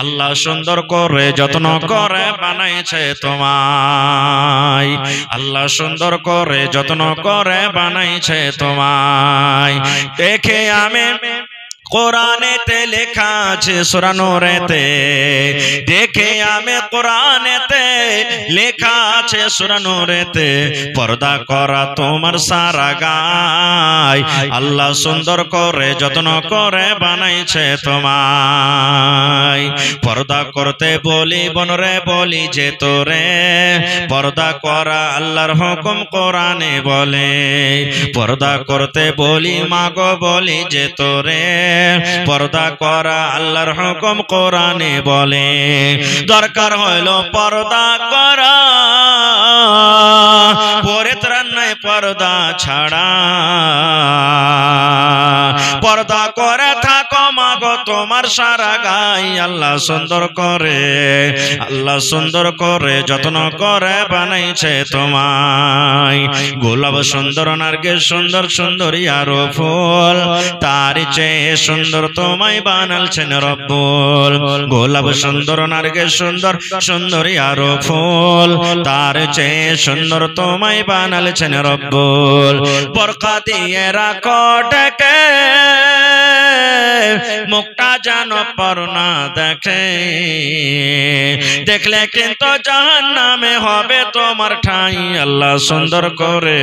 আল্লাহ সুন্দর করে যত্ন করে বানাইছে তোমায়, আল্লাহ সুন্দর করে যত্ন করে বানাইছে তোমায়। দেখে আমি কোরআনেতে লেখা আছে সূরা নূরেতে, দেখে আমি কোরআনেতে লেখা আছে সূরা নূরেতে, পর্দা করা তোমার সারা গায়, আল্লাহ সুন্দর করে যত্ন করে বানাইছে তোমায়। পর্দা করতে বলি বনরে বলি যে তোরে, পর্দা করা আল্লাহর হুকুম কোরআনে বলে, পর্দা করতে বলি মাগো বলি যে তোরে, পর্দা করা আল্লাহর হুকুম কোরআনে বলে। দরকার হইল পর্দা করা, পরিত্রাণ নাই পর্দা ছাড়া, পর্দা করে থাকো মাগো তোমার সারা গায়, আল্লাহ সুন্দর করে, আল্লাহ সুন্দর করে যত্ন করে বানাইছে তোমায়। গোলাপ সুন্দর নার্গিস সুন্দর সুন্দরী আরো ফুল, তার চেয়ে সুন্দর তোমায় বানালছেন রব্বুল। গোলাপ সুন্দর নার্গিস সুন্দর সুন্দরী আরো ফুল, তার চেয়ে সুন্দর তোমায় বানালছেন রব্বুল। বরকা দিয়ে রাখো ঢেকে, মুখটা যেন পর না দেখে, দেখলে কিন্তু জাহান্নামে হবে তোমার ঠাঁই, আল্লাহ সুন্দর করে,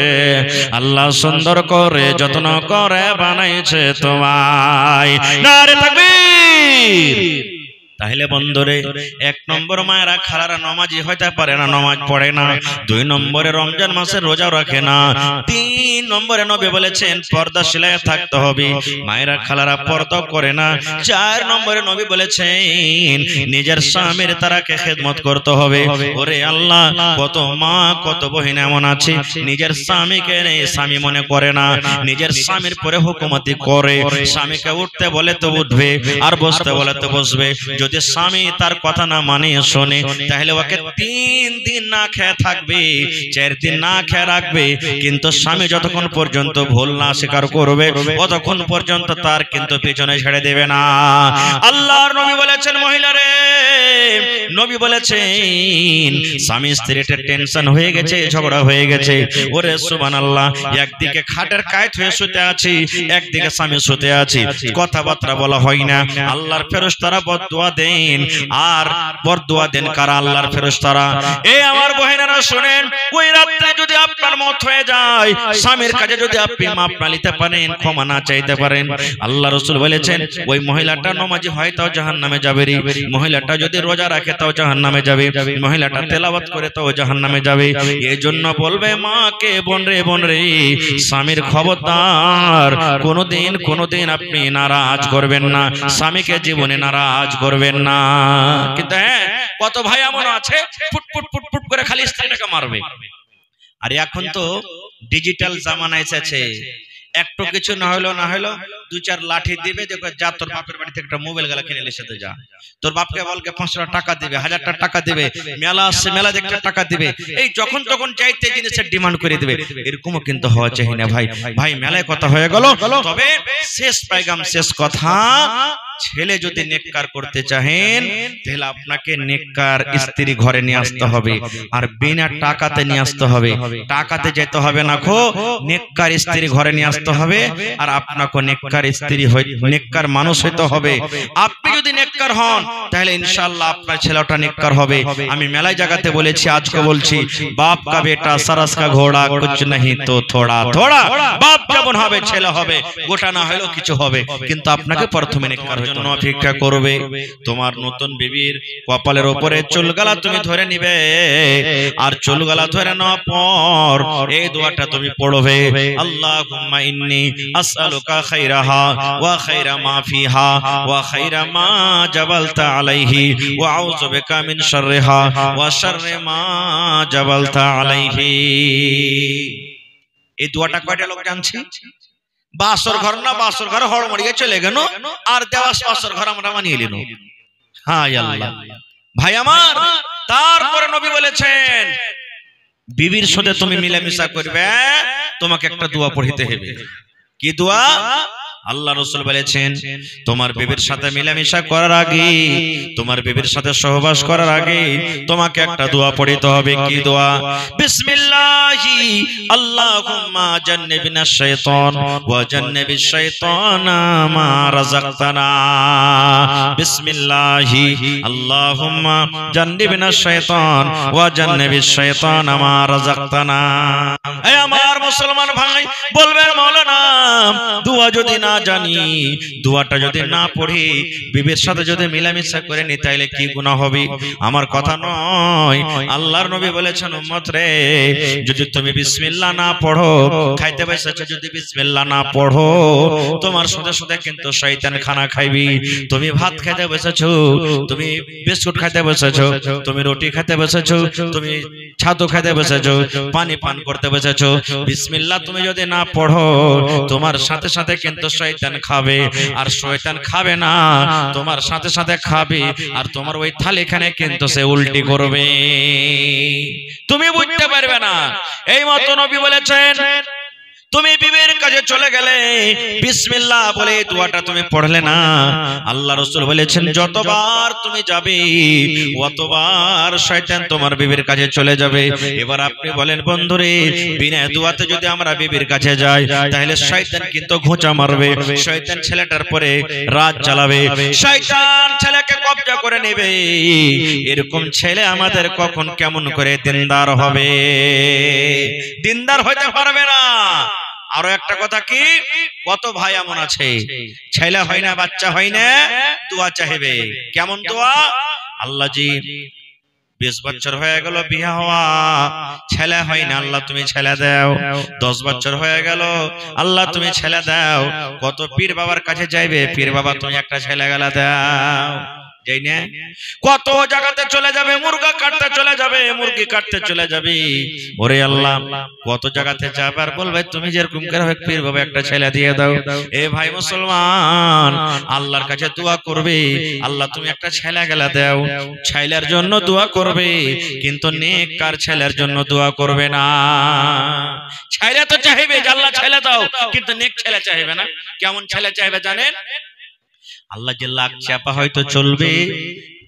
আল্লাহ সুন্দর করে যত্ন করে বানাইছে তোমায়। নারে তাকবীর। তাহলে বন্ধুরে, এক নম্বর মায়েরা খালারা নামাজি হইতে পারে না, নামাজ পড়ে না। দুই নম্বরে রমজান মাসে রোজা রাখে না। তিন নম্বরে নবী বলেছেন পর্দাশীলায় থাকতে হবে, মায়েরা খালারা পর্দা করে না। চার নম্বরে নবী বলেছেন নিজের স্বামীর তারাকে খেদমত করতে হবে। ওরে আল্লাহ, কত মা কত বহিন এমন আছে নিজের স্বামীকে স্বামী মনে করে না, নিজের স্বামীর পরে হুকুমতি করে। স্বামীকে উঠতে বলে তো উঠবে, আর বসতে বলে তো বসবে। যদি স্বামী তার কথা না মানে শোনে, তাহলে ওকে 3 দিন না খেয়ে থাকবে, 4 দিন না খেয়ে রাখবে, কিন্তু স্বামী যতক্ষণ পর্যন্ত ভুল না স্বীকার করবে ততক্ষণ পর্যন্ত তার কিন্তু পিছনে ছেড়ে দেবে না। আল্লাহর নবী বলেছেন মহিলারে, নবী বলেছেন স্বামী স্ত্রীর টেনশন হয়ে গেছে, ঝগড়া হয়ে গেছে, ওরে সুবহানাল্লাহ, একদিকে খাটের কায়ত হয়ে শুতে আছি, একদিকে স্বামী শুতে আছে, কথাবার্তা বলা হয় না। আল্লাহর ফেরেশতারা বদদুয়া দেন, আর বদদুয়া দেন কারা? আল্লাহর ফেরেশতারা। এই আমার বহিনেরা শুনেন, ওই রাতে যদি আপনার মত হয়ে যায়, স্বামীর কাছে যদি আপনি মাপ না নিতে পারেন, ক্ষমা না চাইতে পারেন, আল্লাহ রাসূল বলেছেন ওই মহিলাটা নামাজি হয় তাও জাহান্নামে যাবে রে, মহিলাটা যদি রোজা রাখে তাও জাহান্নামে যাবে, মহিলাটা তেলাওয়াত করে তাও জাহান্নামে যাবে। এই জন্য বলবে মাকে, বোন রে, স্বামীর খবরদার, কোনোদিন আপনি নারাজ করবেন না, স্বামীকে জীবনে নারাজ করবেন না। কিন্তু হ্যাঁ, কত ভাই এমন আছে ফুট করে খালি স্ত্রীটাকে মারবে। আর এখন তো ডিজিটাল জামানা এসেছে, একটু কিছু না হলো 2-4 লাঠি দিবে, দেখো যা তোর বাপের বাড়ি থেকে একটা মোবাইল গেলা কিনে এসে যা, তোর বাপকে বলকে 500 টাকা দিবে, 1000 টাকা দিবে, মেলা আসছে মেলা দেখতে টাকা দিবে, এই যখন তখন চাইতে জিনিসের ডিমান্ড করে দিবে। এরকমও কিন্তু হওয়া চাই না ভাই। মেলায় কথা হয়ে গেল, তবে শেষ পায়গাম, শেষ কথা, ছেলে যদি নেককার করতে চাহেন তাহলে আপনাকে নেককার স্ত্রী ঘরে নিয়ে আসতে হবে, আর বিনা টাকাতে নিয়ে আসতে হবে। টাকাতে যেতে হবে না, নেককার স্ত্রী ঘরে নিয়ে আসতে হবে, আর আপনাকে নেককার স্ত্রী নেককার মানুষ হইতে হবে। আপনি যদি নেককার হন তাহলে ইনশাআল্লাহ আপনার ছেলেটা নেককার হবে। আমি মেলায় জায়গাতে বলেছি, আজকে বলছি, বাপ কা বেটা সারাস কা ঘোড়া, কুছ नहीं তো থোড়া থোড়া। বাপ যেমন হবে ছেলে হবে, গোটা না হলেও কিছু হবে, কিন্তু আপনাকে প্রথমে নেককার জন্য অপেক্ষা করবে। তোমার নতুন বিবির কপালের উপরে চুলগালা তুমি ধরে নিবে, আর চুলগালা ধরে নেওয়ার পর এই দোয়াটা তুমি পড়বে, আল্লাহুম্মা ইন্নী আসআলুকা খাইরাহা ওয়া খাইরা মা ফিহা ওয়া খাইরা মা জাবালতা আলাইহি ওয়া আউযু বিকা মিন শাররিহা ওয়া শাররি মা জাবালতা আলাইহি। এই দোয়াটা কয়টা লোক জানছে? বাসর ঘর না, বাসর ঘর হড়মড়িয়ে চলে গেল, আর দেওয়াস বাসর ঘর আমরা মানিয়ে নিল। হায় আল্লাহ, ভাই আমার। তারপরে নবী বলেছেন বিবির সাথে তুমি মিলামিশা করবে, তোমাকে একটা দোয়া পড়িতে হবে। কি দোয়া? আল্লাহ রাসূল বলেছেন তোমার বিবির সাথে মিলামিশা করার আগে, তোমার বিবির সাথে সহবাস করার আগে তোমাকে একটা দোয়া পড়তে হবে। কি দোয়া? বিসমিল্লাহি আল্লাহুম্মা জান্নিবনা শাইতান ওয়া জান্নিবিশ শাইতানা মা রাযাকতানা। বিসমিল্লাহি আল্লাহুম্মা জান্নিবনা শাইতান ওয়া জান্নিবিশ শাইতানা মা রাযাকতানা। হে আমার মুসলমান ভাই, বলবেন মাওলানা দোয়া যদি না জানি, দোয়াটা যদি না পড়ি, বিবির সাথে যদি মিলামিশা করে নি, তাইলে কি গুনাহ হবে? আমার কথা নয়, আল্লাহর নবী বলেছেন উম্মত রে, যদি তুমি বিসমিল্লাহ না পড়ো, খাইতে বসেছো যদি বিসমিল্লাহ না পড়ো, তোমার সাথে সাথে কিন্তু শয়তান খানা খাইবি। তুমি ভাত খেতে বসেছো, তুমি বিস্কুট খেতে বসেছো, তুমি রুটি খেতে বসেছো, তুমি ছাতু খেতে বসেছো, পানি পান করতে বসেছো, বিসমিল্লাহ তুমি যদি না পড়ো, তোমার সাথে সাথে কিন্তু শয়তান খাবে। আর শয়তান খাবে না, তোমার সাথে সাথে খাবে, আর তোমার ওই থালিখানে কিন্তু সে উল্টি করবে, তুমি বুঝতে পারবে না। এই মতো নবী বলেছেন তুমি বিবির কাছে চলে গেলে বিসমিল্লাহ বলে দোয়াটা তুমি পড়লে না, আল্লাহ রাসূল বলেছেন যতবার তুমি যাবে ততবার শয়তান তোমার বিবির কাছে চলে যাবে। এবার আপনি বলেন বন্ধুরে, বিনা দোয়াতে যদি আমরা বিবির কাছে যাই, তাহলে শয়তান কিন্তু ঘোঁচা মারবে, শয়তান ছেলেটার পরে রাত চালাবে, শয়তান ছেলেকে কব্জা করে নেবে। এরকম ছেলে আমাদের কখন কেমন করে দিনদার হবে? দিনদার হতে পারবে না। আরো একটা কথা কি, কত ভাই এমন আছে ছেলে হয় না, বাচ্চা হয় না, দোয়া চাইবে। কেমন দোয়া? আল্লাহ জি 20 বছর হয়ে গেল বিয়ে হওয়া, ছেলে হয় না, আল্লাহ তুমি ছেলে দাও। 10 বছর হয়ে গেল, আল্লাহ তুমি ছেলে দাও। কত পীর বাবার কাছে যাইবে, পীর বাবা তুমি একটা ছেলে গেলা দাও। কত জায়গাতে চলে যাবে, মুরগা কাটতে চলে যাবে, মুরগি কাটতে চলে যাবে, ওরে আল্লাহ কত জায়গাতে যাবার বলবে তুমি যেরকম করে হোক পীর বাবা একটা ছেলে দিয়ে দাও। এ ভাই মুসলমান, আল্লাহর কাছে দোয়া করবে, আল্লাহ তুমি একটা ছেলে গেলা দাও, ছেলের জন্য দোয়া করবে, কিন্তু নেককার ছেলের জন্য দোয়া করবে না। ছেলে তো চাইবে যে আল্লাহ ছেলে দাও, কিন্তু নেক ছেলে চাইবে না। কেমন ছেলে চাইবে জানেন? আল্লাহ যে লাখ চাপা হয়তো চলবে,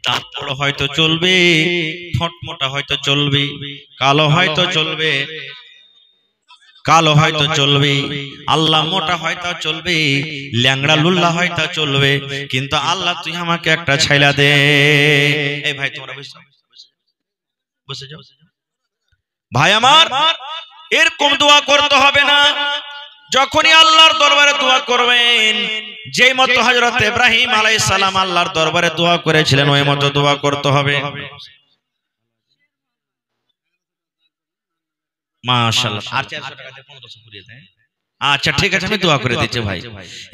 দাঁত বড় হয়তো চলবে, ঠোঁট মোটা হয়তো চলবে, কালো হয়তো চলবে, কালো হয়তো চলবে, আল্লাহ মোটা হয়তো চলবে, ল্যাংড়া লুল্লা হয়তো চলবে, কিন্তু আল্লাহ তুই আমাকে একটা ছেলে দে। এই ভাই তোমরা বসে যাও ভাই আমার, এরকম দোয়া করতে হবে না। যখনই আল্লাহর দরবারে দোয়া করবেন, যেই মতো হযরত ইব্রাহিম আলাইহিস সালাম আল্লাহর দরবারে দোয়া করেছিলেন, ওই মতো দোয়া করতে হবে। মাশাআল্লাহ। আর 400 টাকাতে 1500 পুরিয়ে দেয়। আচ্ছা ঠিক আছে, আমি দোয়া করে দিচ্ছি ভাই।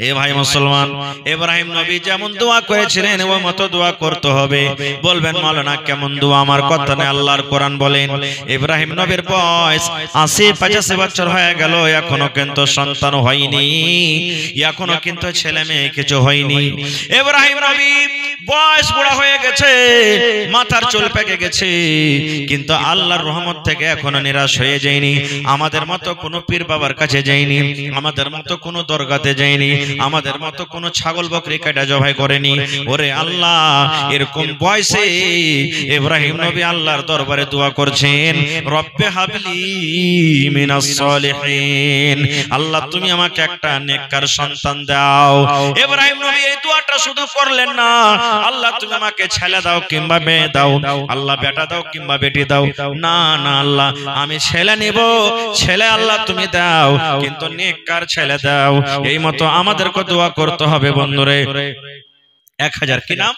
এ ভাই মুসলমান, ইব্রাহিম নবী যেমন দোয়া করেছিলেন ওই মতো দোয়া করতে হবে। বলবেন মাওলানা কেমন দোয়া? আমার কথা নেই, আল্লাহর কোরআন বলেন ইব্রাহিম নবীর বয়স 80-85 বছর হয়ে গেল, এখনো কিন্তু সন্তান হয়নি, এখনো কিন্তু ছেলে মেয়ে কিছু হয়নি। ইব্রাহিম নবী বয়স বুড়া হয়ে গেছে, মাথার চুল পেকে গেছে, কিন্তু আল্লাহর রহমত থেকে এখনো নিরাশ হয়ে যায়নি। আমাদের মতো কোনো পীর বাবার কাছে যায়নি, আমাদের মতো কোনো দরগাতে যায়নি, আমাদের মতো কোনো ছাগল বকরি কাটা জবাই করেনি। ওরে আল্লাহ, এরকম বয়সে ইব্রাহিম নবী আল্লাহর দরবারে দোয়া করছেন, রব্বে হাবলি মিনাস সলিহিন, আল্লাহ তুমি আমাকে একটা নেককার সন্তান দাও। ইব্রাহিম নবী এই দোয়াটা শুধু করলেন না, আল্লাহ তুমি আমাকে ছেলে দাও কিংবা মেয়ে দাও, আল্লাহ বেটা দাও কিংবা বেটি দাও, না না আল্লাহ আমি ছেলে নেব, ছেলে আল্লাহ তুমি দাও, কিন্তু নেককার ছেলে দাও। এই মতো আমাদেরকে দোয়া করতে হবে বন্ধুরে। 1000 কি নাম?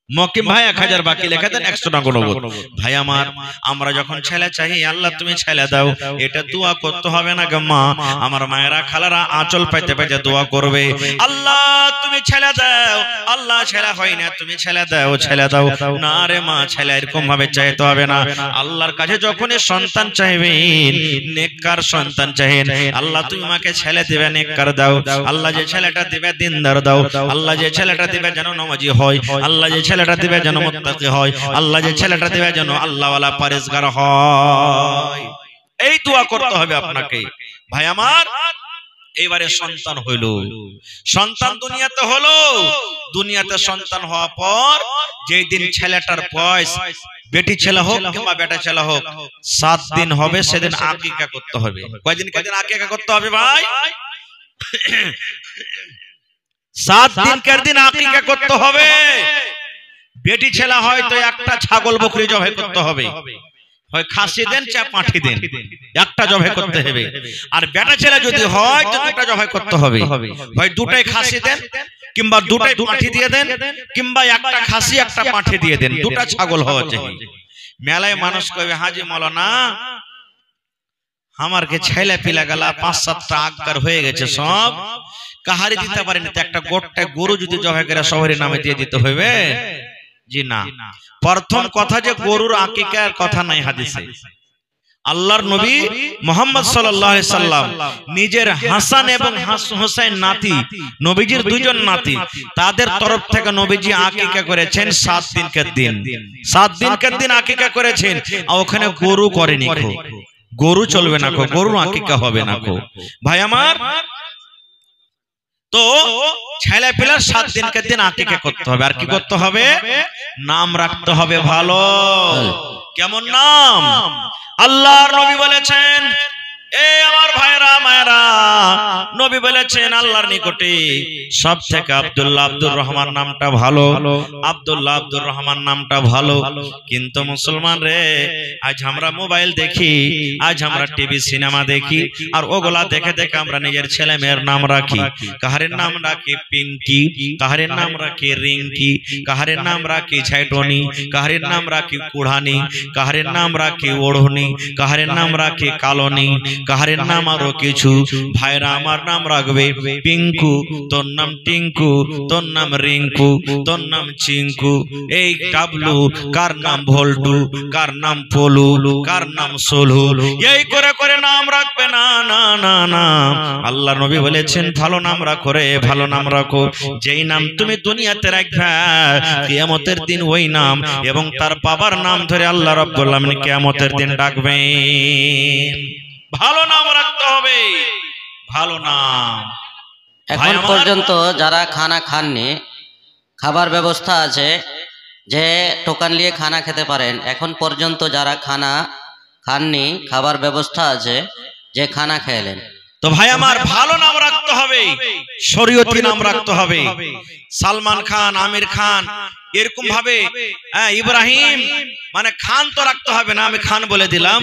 মকিম ভাই 1000 বাকি লেখা দেন, 100 টাকা নগদ। ভাই আমার, আমরা যখন ছেলে চাই আল্লাহ তুমি ছেলে দাও, এটা দোয়া করতে হবে না গো মা? আমার মায়েরা খালারা আঁচল পাইতে পাইতে দোয়া করবে, আল্লাহ তুমি ছেলে দাও, আল্লাহ ছেলে হয় না তুমি ছেলে দাও, ছেলে দাও না রে মা, ছেলে এরকম ভাবে চাইতে হবে না। আল্লাহর কাছে যখনই সন্তান চাইবেন, নেককার সন্তান চাইবেন, আল্লাহ তুমি আমাকে ছেলে দিবে, নেককার দাও, আল্লাহ যে ছেলেটা দিবে দিনদার দাও, আল্লাহ যে ছেলেটা দিবে যেন নামাজি হয়, আল্লাহ যে ছেলেটা দিবে যেন মুত্তাকি হয়, আল্লাহ যে ছেলেটা দিবে যেন আল্লাহওয়ালা পরেজগার হয়। এই দোয়া করতে হবে আপনাকে ভাই আমার। এইবারে সন্তান হইল, সন্তান দুনিয়াতে হলো। দুনিয়াতে সন্তান হওয়ার পর যেই দিন ছেলেটার বয়স, বেটি ছেলে হোক কিংবা বেটা ছেলে হোক, 7 দিন হবে, সেদিন আকিকা করতে হবে। কয়দিন আকিকা করতে হবে ভাই? 7 দিনকার দিন আকিকা করতে হবে। বেটি ছেলে হয়তো একটা ছাগল বকরি জবাই করতে হবে, হয় খাসি দেন চা পাঁঠি দেন, একটা জবাই করতে হবে। আর বেটা ছেলে যদি হয় তো দুটা জবাই করতে হবে, হয় দুটাই খাসি দেন কিংবা দুটাই পাঁঠি দিয়ে দেন, কিংবা একটা খাসি একটা পাঁঠি দিয়ে দেন, দুটা ছাগল হওয়া চাই। মেলায় মানুষ কইবে হাজি মাওলানা আমারকে ছেলে পিলা গেলা 5-7টা আকবার হয়ে গেছে, সব কাহারি দিতে পারেনি, তো একটা গোটটা গরু যদি জবাই করে শহরের নামে দিয়ে দিতে হবে। জি না, প্রথম কথা যে গরুর আকিকার কথা নাই হাদিসে। আল্লাহর নবী মুহাম্মদ সাল্লাল্লাহু আলাইহি সাল্লাম নিজের হাসান এবং হুসাইন নাতি, নবীজির দুইজন নাতি, তাদের তরফ থেকে নবীজি আকিকা করেছেন 7 দিনকার দিন। 7 দিনকার দিন আকিকা করেছেন, আর ওখানে গরু করেনি। গরু চলবে না, গরু আকিকা হবে না। ভাই আমার, তো ছেলে পেলার 7 দিনকার দিন আকিকা করতে হবে। আর কি করতে হবে? নাম রাখতে হবে ভালো। কেমন নাম? আল্লাহর নবী বলেছেন, এ আমার ভাইরা মায়েরা, নবী বলেছেন আল্লাহর নিকটে সবথেকে আব্দুল্লাহ আব্দুর রহমান নামটা ভালো, আব্দুল্লাহ আব্দুর রহমান নামটা ভালো। কিন্তু মুসলমান রে, আজ আমরা মোবাইল দেখি, আজ আমরা টিভি সিনেমা দেখি, আর ওগুলা দেখে দেখে আমরা নিজের ছেলে মেয়ের নাম রাখি। কাহারের নাম রাখি পিঙ্কি, কাহারের নাম রাখি রিঙ্কি, কাহারের নাম রাখি ঝাইটনি, কাহারের নাম রাখি কুড়ানি, কাহারের নাম রাখি ওড়নি, কাহারের নাম রাখি কালনি, কাহারের নাম আরো কিছু। ভাইরা আমার নাম রাখবে পিঙ্কু, তোর নাম টিঙ্কু, তোর নাম রিঙ্কু, তোর নাম চিঙ্কু, এই ডাবলু, কার নাম ভোল্টু, কার নাম পলু, কার নাম সোলু, এই করে করে নাম রাখবে না। না না না, আল্লাহ নবী বলেছেন ভালো নাম রাখো রে, ভালো নাম রাখো। যেই নাম তুমি দুনিয়াতে রাখবে, কিয়ামতের দিন ওই নাম এবং তার বাবার নাম ধরে আল্লাহ রাব্বুল আলামিন কিয়ামতের দিন ডাকবেন। ভালো নাম রাখতে হবে, ভালো নাম। এখন পর্যন্ত যারা খানা খাননি, খাবার ব্যবস্থা আছে যে টোকান নিয়ে খানা খেতে পারেন। এখন পর্যন্ত যারা খানা খাননি, খাবার ব্যবস্থা আছে যে খানা খেলেন। তো ভাই আমার, ভালো নাম রাখতে হবে, শরীয়তি নাম রাখতে হবে। সালমান খান, আমির খান, এরকম ভাবে ইব্রাহিম মানে খান তো রাখতে হবে না, আমি খান বলে দিলাম।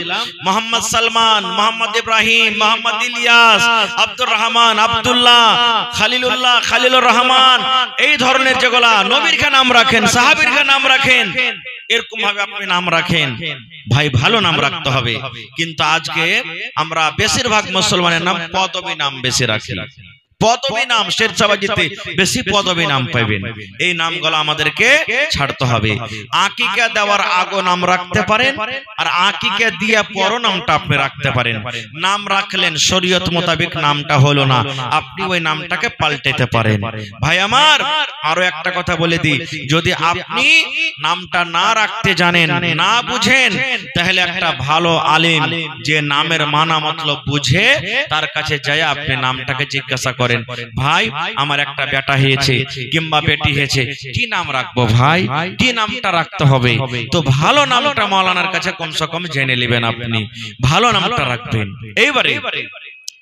মোহাম্মদ সালমান, মোহাম্মদ ইব্রাহিম, মোহাম্মদ ইলিয়াস, আব্দুর রহমান, আব্দুল্লাহ, খালিলুল্লাহ, খালিলুর রহমান, এই ধরনের যেগুলা নবীর কে নাম রাখেন, সাহাবীর কে নাম রাখেন, এরকম ভাবে আপনি নাম রাখেন। ভাই ভালো নাম রাখতে হবে। কিন্তু আজকে আমরা বেশিরভাগ মুসলমানের নাম পদবী নাম বেশি রাখি। পদবী নাম, শেরশাহবাজিতে বেশি পদবী নাম পাবেন। এই নামগুলো আমাদেরকে ছাড়তে হবে। আকিকা দেওয়ার আগে নাম রাখতে পারেন, আর আকিকা দিয়ে পরও নামটা আপনি রাখতে পারেন। নাম রাখলেন, শরীয়ত মোতাবেক নামটা হলো না, আপনি ওই নামটাকে পাল্টাতে পারেন। ভাই আমার, আরো একটা কথা বলে দিই, যদি আপনি নামটা না রাখতে জানেন, না বুঝেন, তাহলে একটা ভালো আলেম যে নামের মানা মতলব বুঝে, তার কাছে যায় আপনি নামটাকে জিজ্ঞাসা করেন, ভাই আমার একটা বেটা হয়েছে কিংবা বেটি হয়েছে, কি নাম রাখবো ভাই, কি নামটা রাখতে হবে? তো ভালো নামটা মাওলানার কাছে কমসে কম জেনে নেবেন, আপনি ভালো নামটা রাখবেন। এইবারে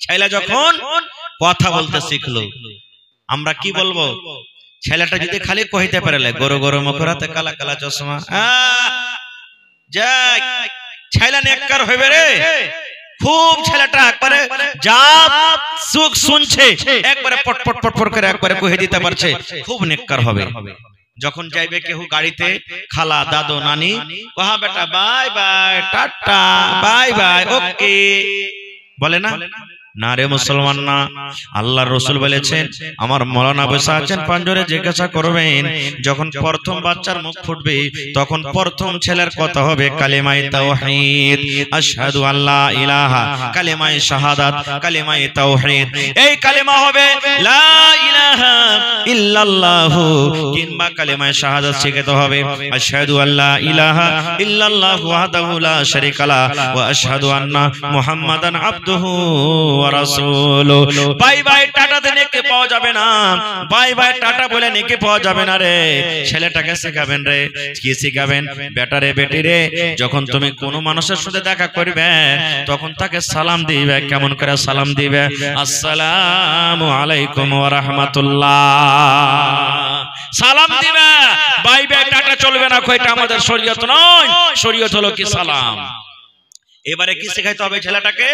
ছেলে যখন কথা বলতে শিখলো, আমরা কি বলবো? ছেলেটা যদি খালি কইতে পারলে গরু গরু মুখরাতে কালা কালা চশমা, যাক ছেলে নেককার হইবে রে। খুব ছেলেটা একবারে যা সুখ শুনছে একবারে পটপট পটপট করে একবারে কহে দিতে পারছে, খুব নেককার হবে। যখন যাইবে কেউ গাড়িতে, খালা, দাদু, নানি, কহা বেটা bye bye, tata, bye bye, okay বলে না? না রে মুসলমান না। আল্লাহর রাসূল বলেছেন, আমার মাওলানা বসে আছেন পাঞ্জরে, জিজ্ঞাসা করবেন যখন প্রথম বাচ্চার মুখ ফুটবে, তখন প্রথম ছেলের কথা হবে কালিমায়ে তাওহীদ, আশহাদু আল্লা ইলাহা, কালিমায়ে শাহাদাত, কালিমায়ে তাওহীদ। এই কালিমা হবে লা ইলাহা ইল্লাল্লাহু, কিংবা কালিমায়ে শাহাদাত শিখাতে হবে আশহাদু আল্লা ইলাহা ইল্লাল্লাহু ওয়াহদাহু লা শারীকা লাহু ওয়া আশহাদু আন্না মুহাম্মাদান আবদুহু ওয়া রাসূলুহু। বাই বাই টাটাতে নেকি পাওয়া যাবে না, বাই বাই টাটা বলে নেকি পাওয়া যাবে না রে। ছেলেটাকে শেখাবেন রে, কি শেখাবেন? বেটা রে বেটি রে, যখন তুমি কোনো মানুষের সাথে দেখা করবে তখন তাকে সালাম দিবে। কেমন করে সালাম দিবে? আসসালামু আলাইকুম ওয়া রাহমাতুল্লাহ সালাম দিবে। বাই বাই টাটা চলবে না, কইটা আমাদের শরীয়ত নয়। শরীয়ত হলো কি সালাম। এবারে কি শেখাইতে হবে ছেলেটাকে?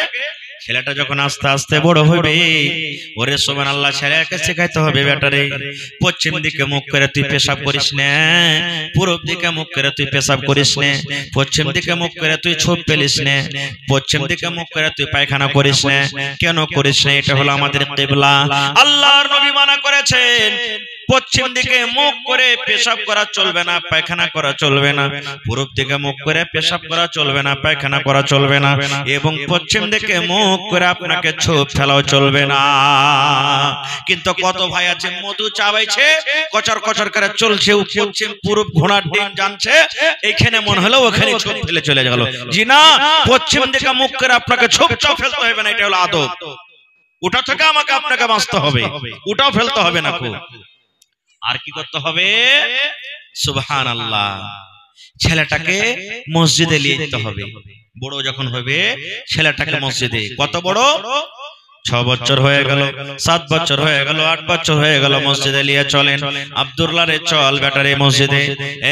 ছেলেটা যখন আস্তে আস্তে বড় হবে, ওরে সুবহানাল্লাহ, ছেলেকে শেখাইতে হবে বেটারে পশ্চিম দিকে মুখ করে তুই পেশাব করিস না, পূর্ব দিকে মুখ করে তুই পেশাব করিস না, পশ্চিম দিকে মুখ করে তুই ছোপ ফেলিস না, পশ্চিম দিকে মুখ করে তুই পায়খানা করিস না। কেন করিস না? এটা হলো আমাদের কিবলা। আল্লাহর নবী মানা করেছেন পশ্চিম দিকে মুখ করে পেশাব করা চলবে না, পায়খানা করা চলবে না। পূর্ব দিকে মুখ করে পেশাব করা চলবে না, পায়খানা করা চলবে না। এবং পশ্চিম দিকে মুখ করে আপনাকে ছোপ ফেলাও চলবে না। কিন্তু কত ভাই আছে মধু চাবাইছে, কচর কচর করে চলছে, পশ্চিম পূর্ব ঘোড়ার ডিম জানছে, এইখানে মনে হলো ওখানে ছোপ ফেলে চলে গেল। জি না, পশ্চিম দিকে মুখ করে আপনাকে ছোপ চাপ ফেলতে হবে না, এটা হলো আদব। ওটা থেকে আমাকে আপনাকে বাঁচতে হবে, ওটাও ফেলতে হবে না। আর কি করতে হবে? সুবহানাল্লাহ, ছেলেটাকে মসজিদে নিয়ে যেতে হবে। বড় যখন হবে ছেলেটাকে মসজিদে, কত বড়? 6 বছর হয়ে গেল, 7 বছর হয়ে গেল, 8 বছর হয়ে গেল, মসজিদে নিয়ে চলেন। আব্দুল্লাহ রে চল বেটারে মসজিদে,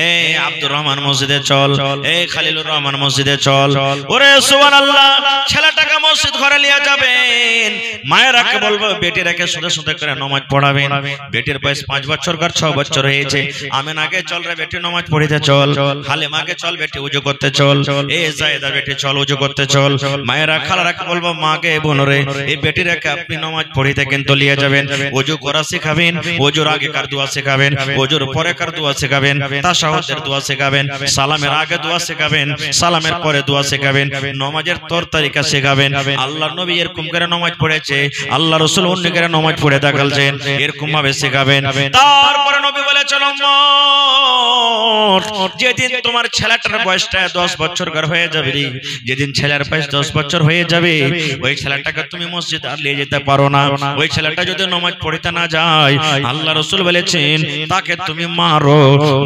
এই আব্দুর রহমান মসজিদে চল, এই খালিলুর রহমান মসজিদে চল। ওরে সুবহানাল্লাহ, ছেলেটাকে মসজিদ ঘরে নিয়ে যাবেন। মায়েরাকে বলবো বেটিরাকে সুন্দর সুন্দর করে নামাজ পড়াবেন। বেটির বয়স 5 বছর আর 6 বছর হয়েছে। আমিনাকে চল রে বেটি নামাজ পড়িতে চল, হালিমাকে চল বেটি ওযু করতে চল, এই জায়েদা বেটি চল ওযু করতে চল। মায়েরা খালারাকে বলবো মাকে বোনরে এই বেটি রেখে আপনি নামাজ পড়িতে কিন্তু লিয়ে যাবেন। ওযু করা শেখাবেন, ওযুর আগে কার দোয়া শেখাবেন, ওযুর পরে কার দোয়া শেখাবেন, তাশাহুদের দোয়া শেখাবেন, সালামের আগে দোয়া শেখাবেন, সালামের পরে দোয়া শেখাবেন, নামাজের তর তরিকা শেখাবেন। আল্লাহর নবী এরকম করে নামাজ পড়েছে, আল্লাহ রাসূল অন্য করে নামাজ পড়ে দেখালছেন, এরকম ভাবে শেখাবেন। তারপরে নবী বলেছেন যেদিন তোমার ছেলেটার বয়সটা 10 বছর হয়ে যাবে, যেদিন ছেলের বয়স 10 বছর হয়ে যাবে, ওই ছেলেটাকে তুমি মসজিদ আর নিয়ে যেতে পারো না। ওই ছেলেটা যদি নামাজ পড়তে না যায়, আল্লাহ রাসূল বলেছেন তাকে তুমি মারো।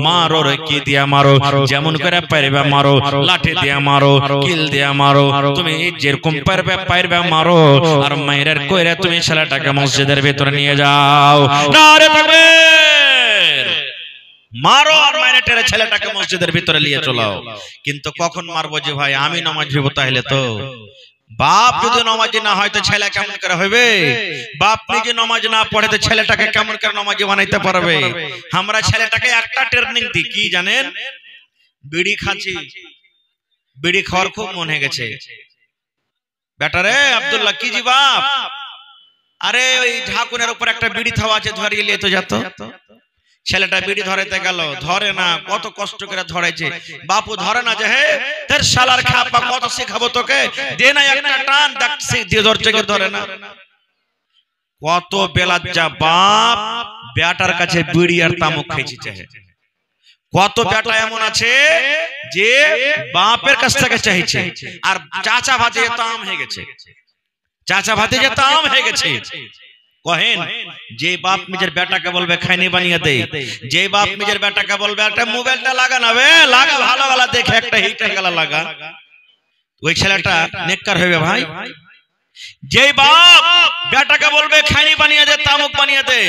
মারো রে, কি দিয়া মারো? যেমন করে পারবে মারো, লাঠি দিয়া মারো, কিল দিয়া মারো, তুমি যেরকম পারবে মারো। আর মাইরের কইরা তুমি ছেলেটাকে মসজিদের ভিতরে নিয়ে যাও। নারে তাকবীর! মারো আর মাইরে টেরে ছেলেটাকে মসজিদের ভিতরে নিয়ে চলাও। কিন্তু কখন মারবো? যে ভাই আমি নামাজ পড়ব, তাহলে তো বাপ যদি নামাজি না হয় তো ছেলে কেমন করে হবে? বাপ নিজে নামাজ না পড়ে তো ছেলেটাকে কেমন করে নামাজি বানাইতে পারবে? আমরা ছেলেটাকে একটা ট্রেনিং দিই, কি জানেন? বিড়ি খাচ্ছি, বিড়ি খাওয়ার খুব মন হয়ে গেছে। বেটারে আব্দুল্লাহ, কি জি বাপ? আরে ওই ঢাকুনের উপর একটা বিড়ি থাওয়া আছে, ধরিয়ে নিয়ে তো যেত। ছেলেটা বিড়ি ধরাইতে গেল, ধরে না, কত কষ্ট করে ধরাইছে। বাপু ধরে না, যে হে তোর শালার খাপা কত শেখাবো তোকে, দে না একটা টান, দেখছি দিয়ে ধরছে, ধরে না। কত বেলাজ্জা বাপ বেটার কাছে বিড়ি আর তামাক খাইছে। কত বেটা এমন আছে যে বাপের কাছ থেকে চাইছে, আর চাচা ভাতে তাম হয়ে গেছে, চাচা ভাতে যে তাম হয়ে গেছে। কহেন যে বাপ নিজের বেটাকে বলবে খাইনি বানিয়ে দে, যে বাপ নিজের বেটাকে বলবে একটা মোবাইলটা লাগা নাবে, লাগা ভালো ভালো দেখে একটা হিটার গালা লাগা, ওই ছেলেটা নেককার হবে ভাই। যে বাপ বেটাকে বলবে খাইনি বানিয়ে দে, তামুক বানিয়ে দে,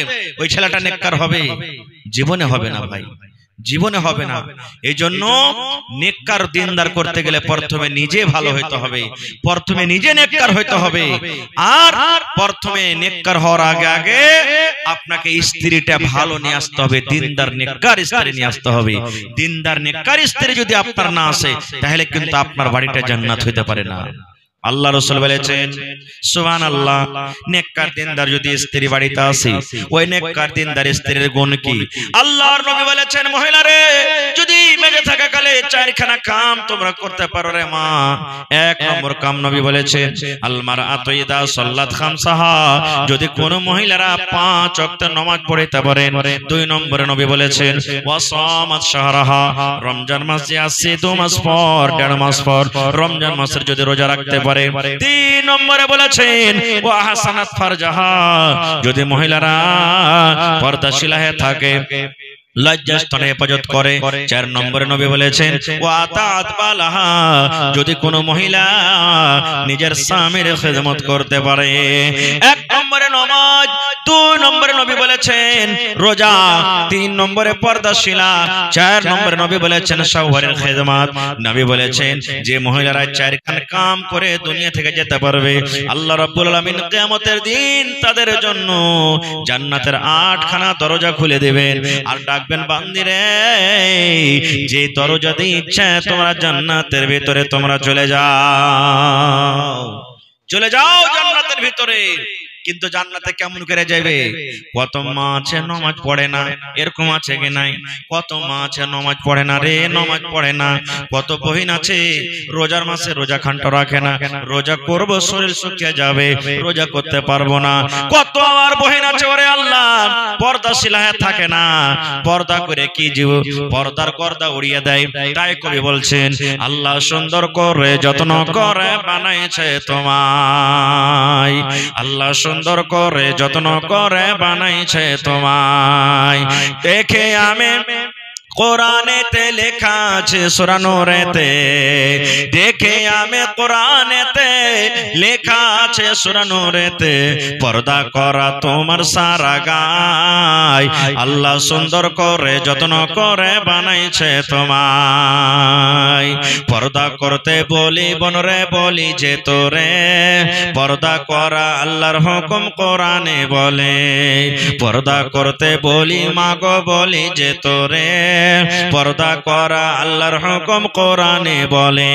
ওই ছেলেটা নেককার হবে? জীবনে হবে না ভাই, জীবনে হবে না। এই জন্য নেককার দিনদার করতে গেলে প্রথমে নিজে ভালো হইতে হবে, প্রথমে নিজে নেককার হইতে হবে। আর প্রথমে নেককার হওয়ার আগে আগে আপনাকে স্ত্রীটা ভালো নিয়ে আসতে হবে, দিনদার নেককার স্ত্রী নিয়ে আসতে হবে। দিনদার নেককার স্ত্রী যদি আপনার না আসে, তাহলে কিন্তু আপনার বাড়িটা জান্নাত হইতে পারে না। আল্লাহ রাসূল বলেছেন সুবহানাল্লাহ, নেককার দিনদার যদি স্ত্রী বাড়িতে আসে, ওই নেককার দিনদার স্ত্রীর গুণ কি? আল্লাহর নবী বলেছেন মহিলারে যদি মেজে থাকা কালে চারখানা কাম তোমরা করতে পারো রে মা। এক নম্বর কাম নবী বলেছেন আল মারআতু ইযা সাল্লাত খামসাহা, যদি কোন মহিলারা 5 ওয়াক্ত নামাজ পড়তে পারেন। দুই নম্বরে নবী বলেছেন ওয়া সামাত শাহরাহা, রমজান মাস যে আসছে 2 মাস পর 1.5 মাস পর রমজান মাসের যদি রোজা রাখতে পারে। তিন নম্বরে বলেছেন ওয়া হাসানাত ফারজাহা, যদি মহিলারা পর্দাশীলা হয়ে থাকে, লজ্জাস্থানে হেফাজত করে। 4 নম্বরে নবী বলেছেন ওয়া আতাত বালাহা, যদি কোনো মহিলা নিজের স্বামীর খেদমত করতে পারে। 1 নম্বরে নামাজ, 2 নম্বরে নবী বলেছেন রোজা, 3 নম্বরে পর্দাশীলা, 4 নম্বরে নবী বলেছেন শাওহরের খেদমত। নবী বলেছেন যে মহিলারা 4 খান কাম করে দুনিয়া থেকে যেতে পারবে, আল্লাহ রাব্বুল আলামিন কিয়ামতের দিন তাদের জন্য জান্নাতের 8 খানা দরজা খুলে দেবেন আর ডাকবেন বান্দিরে, যে দরজা দিয়ে ইচ্ছা তোমরা জান্নাতের ভিতরে তোমরা চলে যাও জান্নাতের ভিতরে। কিন্তু জান্নাতে কেমন করে যাবে? কত মা আছে নামাজ পড়ে না, এরকম আছে কি নাই? কত মা আছে নামাজ পড়ে না রে, নামাজ পড়ে না। কত বহিন আছে রোজার মাসে রোজা খান্ট রাখে না, রোজা করব শরীর শুকিয়ে যাবে, রোজা করতে পারবো না। কত আমার বহিন আছে ওরে আল্লাহ পর্দাশীলা থাকে না, পর্দা করে কি জীব পর্দার পর্দা উড়িয়ে দেয়। তাই কবি বলছেন আল্লাহ সুন্দর করে যত্ন করে বানাইছে তোমায়, আল্লাহ সুন্দর করে যত্ন করে বানাইছে তোমায়। দেখে আমি কোরআনেতে লেখা আছে সূরা নূরেতে, দেখে আমি কোরআনেতে লেখা আছে সূরা নূরেতে, পর্দা করা তোমার সারা গায়, আল্লাহ সুন্দর করে যত্ন করে বানাইছে তোমায়। পর্দা করতে বলি বনরে বলি যে তোরে, পর্দা করা আল্লাহর হুকুম কোরআনে বলে, পর্দা করতে বলি মাগো বলি যে তোরে, পর্দা করা আল্লাহর হুকুম কোরআনে বলে।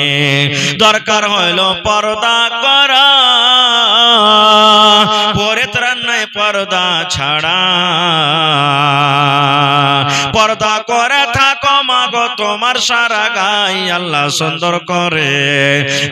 দরকার হইল পর্দা করা, পরে ত্রাণ নাই পর্দা ছাড়া, পর্দা করে থাকো মাগো তোমার সারা গায়, আল্লাহ সুন্দর করে,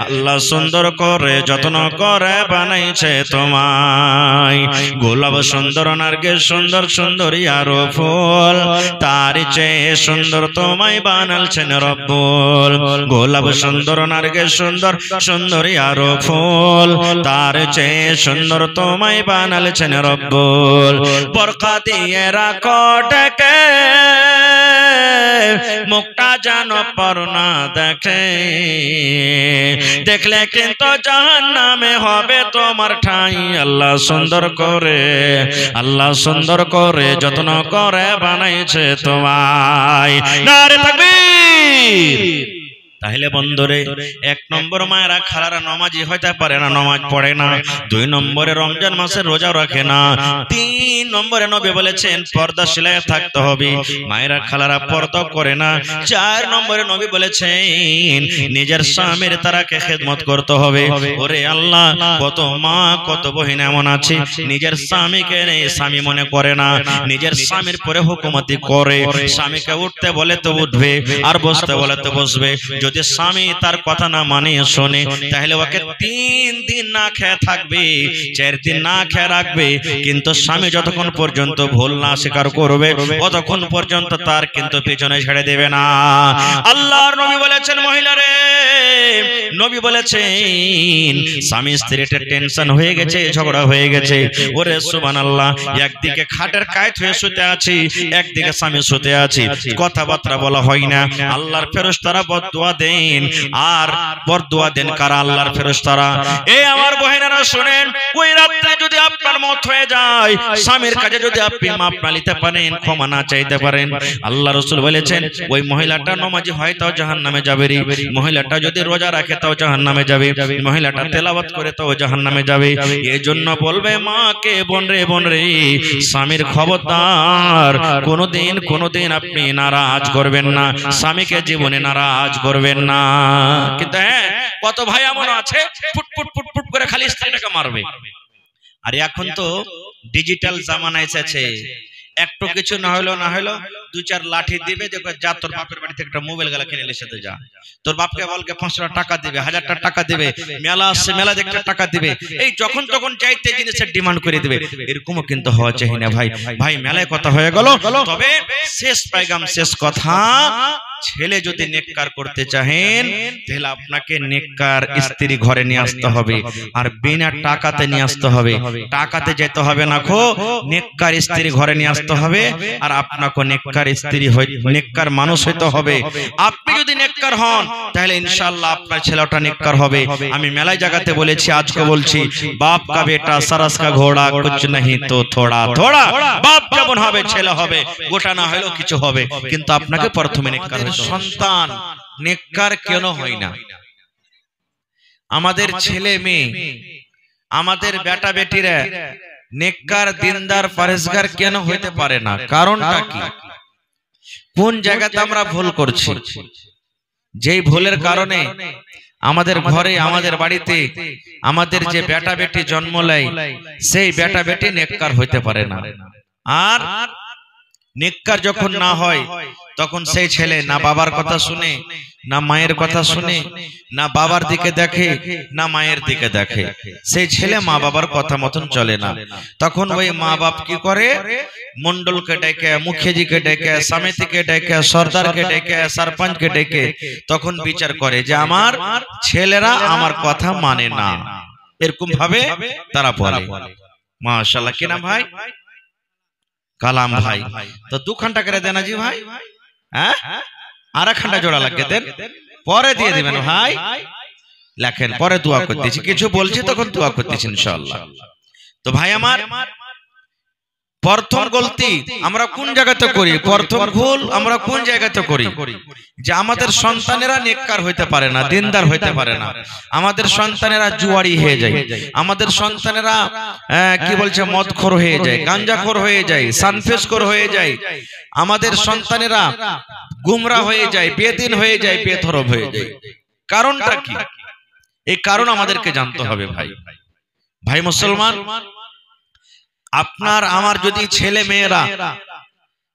আল্লাহ সুন্দর করে যত্ন করে বানাইছে তোমায়। গোলাপ সুন্দর নার্গিস সুন্দর সুন্দরী আরো ফুল, তার চেয়ে সুন্দর তোমায় বানালছেন রব্বুল। গোলাপ সুন্দর নার্গিস সুন্দর সুন্দরী আরো ফুল, তার চেয়ে সুন্দর তোমায় বানালছেন রব্বুল। বরকা দিয়ে রাখো ঢেকে, মুখটা যেন পর না দেখে, দেখলে কিন্তু জাহান্নামে হবে তোমার ঠাঁই, আল্লাহ সুন্দর করে, আল্লাহ সুন্দর করে যত্ন করে বানাইছে তোমায়। নারে তাকবীর। তাহলে বন্ধুরে 1 নম্বর মায়েরা খালারা নামাজি হইতে পারে না, নামাজ পড়ে না। 2 নম্বরে রমজান মাসে রোজা রাখে না। 3 নম্বরে নবী বলেছেন পর্দাশীলা থাকতে হবে, মায়েরা খালারা পর্দা করে না। 4 নম্বরে নবী বলেছেন নিজের স্বামীর তারাকে খেদমত করতে হবে। ওরে আল্লাহ কত মা কত বহিন এমন আছে নিজের স্বামীকে স্বামী মনে করে না, নিজের স্বামীর পরে হুকুমতি করে, স্বামীকে উঠতে বলে তো উঠবে আর বসতে বলে তো বসবে। যদি স্বামী তার কথা না মানে শোনে তাহলে ওকে 3 দিন না খেয়ে থাকবে, 4 দিন না খেয়ে রাখবে, কিন্তু স্বামী যতক্ষণ পর্যন্ত ভুল না স্বীকার করবে ততক্ষণ পর্যন্ত তার কিন্তু পিছনে ছেড়ে দেবে না। আল্লাহর নবী বলেছেন মহিলারে, নবী বলেছেন স্বামী স্ত্রীর টেনশন হয়ে গেছে, ঝগড়া হয়ে গেছে, ওরে সুবহানাল্লাহ, একদিকে খাটের কায়ত হয়ে শুতে আছি, একদিকে স্বামী শুতে আছে, কথাবার্তা বলা হয় না। আল্লাহর ফেরেশতারা বদদুয়া দেন, আর বদদুয়া দেন কারা? আল্লাহর ফেরেশতারা। এই আমার বহিনেরা শুনেন, ওই রাতে যদি আপনার মত হয়ে যায়, স্বামীর কাছে যদি আপনি মাপ না নিতে পারেন, ক্ষমা না চাইতে পারেন, আল্লাহ রাসূল বলেছেন ওই মহিলাটা নামাজি হয় তাও জাহান্নামে যাবে রে, মহিলাটা যদি রোজা রাখে তাও জাহান্নামে যাবে, মহিলাটা তেলাওয়াত করে তাও জাহান্নামে যাবে। এই জন্য বলবে মাকে, বোন রে স্বামীর খবরদার, কোনোদিন আপনি নারাজ করবেন না, স্বামীকে জীবনে নারাজ করবেন না। কিন্তু হ্যাঁ, কত ভাই এমন আছে ফুটফুট করে খালি স্ত্রীটাকে মারবে। আর এখন তো ডিজিটাল জামানা এসেছে, একটু কিছু না হলো চার লাঠি দিবে, দেখো যা তোর বাপের বাড়ি থেকে একটা মোবাইল গেলা কিনে এসে যা, তোর বাপকে বলকে 500 টাকা দিবে, 1000 টাকা দিবে, মেলা আসছে মেলা দেখতে টাকা দিবে, এই যখন তখন চাইতে জিনিসের ডিমান্ড করে দিবে। এরকমও কিন্তু হওয়া চাই না ভাই। ভাই মেলায় কথা হয়ে গেল, তবে শেষ পায়গাম শেষ কথা, ছেলে যদি নেককার করতে চাহেন তাহলে আপনাকে নেককার স্ত্রী ঘরে নিয়ে আসতে হবে, আর বিনা টাকাতে নিয়ে আসতে হবে। টাকাতে যেতে হবে না খো, নেককার স্ত্রী ঘরে নিয়ে আসতে হবে, আর আপনাকে নেককার স্ত্রী নেককার মানুষ হইতে হবে। আপনি যদি নেককার হন তাহলে ইনশাআল্লাহ আপনার ছেলেটা নেককার হবে। আমি মেলায় জায়গাতে বলেছি, আজকে বলছি, বাপ কা বেটা সারাস কা ঘোড়া কুছ নাহি তো থোড়া থোড়া। বাপ যেমন হবে ছেলে হবে, গোটা না হলেও কিছু হবে, কিন্তু আপনাকে প্রথমে নেককার। সন্তান নেককার কেন হয় না? আমাদের ছেলে মেয়ে, আমাদের বেটা বেটিরা নেককার দিনদার পরেশগার কেন হইতে পারে না? কারণটা কি? কোন জায়গাতে আমরা ভুল করছি? যেই ভুলের কারণে আমাদের ঘরে, আমাদের বাড়িতে আমাদের যে বেটা বেটি জন্ম নেয়, সেই বেটা বেটি নেককার হইতে পারে না। আর নেককার যখন না হয় তখন সেই ছেলে না বাবার কথা শুনে, না মায়ের কথা শুনে, না বাবার দিকে দেখে, না মায়ের দিকে দেখে। সেই ছেলে মা বাবার কথা মতন চলে না। তখন ওই মা বাপ কি করে? মন্ডলকে ডেকে, মুখিয়াজিকে ডেকে, সমিতিকে ডেকে, সর্দারকে ডেকে, সরপঞ্চকে ডেকে তখন বিচার করে যে আমার ছেলেরা আমার কথা মানে না, এরকম ভাবে তারা বলে। মাশাআল্লাহ, কি নাম ভাই? কালাম ভাই। তো 2 ঘন্টা করে দেন জি ভাই, হ্যাঁ, আর 1 ঘন্টা জোড়া লাগিয়ে দেন, পরে দিয়ে দিবেন ভাই। লেখেন, পরে দোয়া করতেছি, কিছু বলছি তখন দোয়া করতেছি ইনশাআল্লাহ। তো ভাই আমার, প্রথম গলতি আমরা কোন জায়গাতে করি? প্রথম ভুল আমরা কোন জায়গাতে করি? যে আমাদের সন্তানেরা নেককার হইতে পারে না, দিনদার হইতে পারে না। আমাদের সন্তানেরা জুয়ারি হয়ে যায়, আমাদের সন্তানেরা কি বলছে মদখোর হয়ে যায়, গাঞ্জাখোর হয়ে যায়, সানফেসখোর হয়ে যায়, আমাদের সন্তানেরা গুমরা হয়ে যায়, বেদিন হয়ে যায়, বেধর্ম হয়ে যায়। কারণটা কি? এই কারণ আমাদেরকে জানতে হবে ভাই। ভাই মুসলমান, আপনার আমার যদি ছেলে মেয়েরা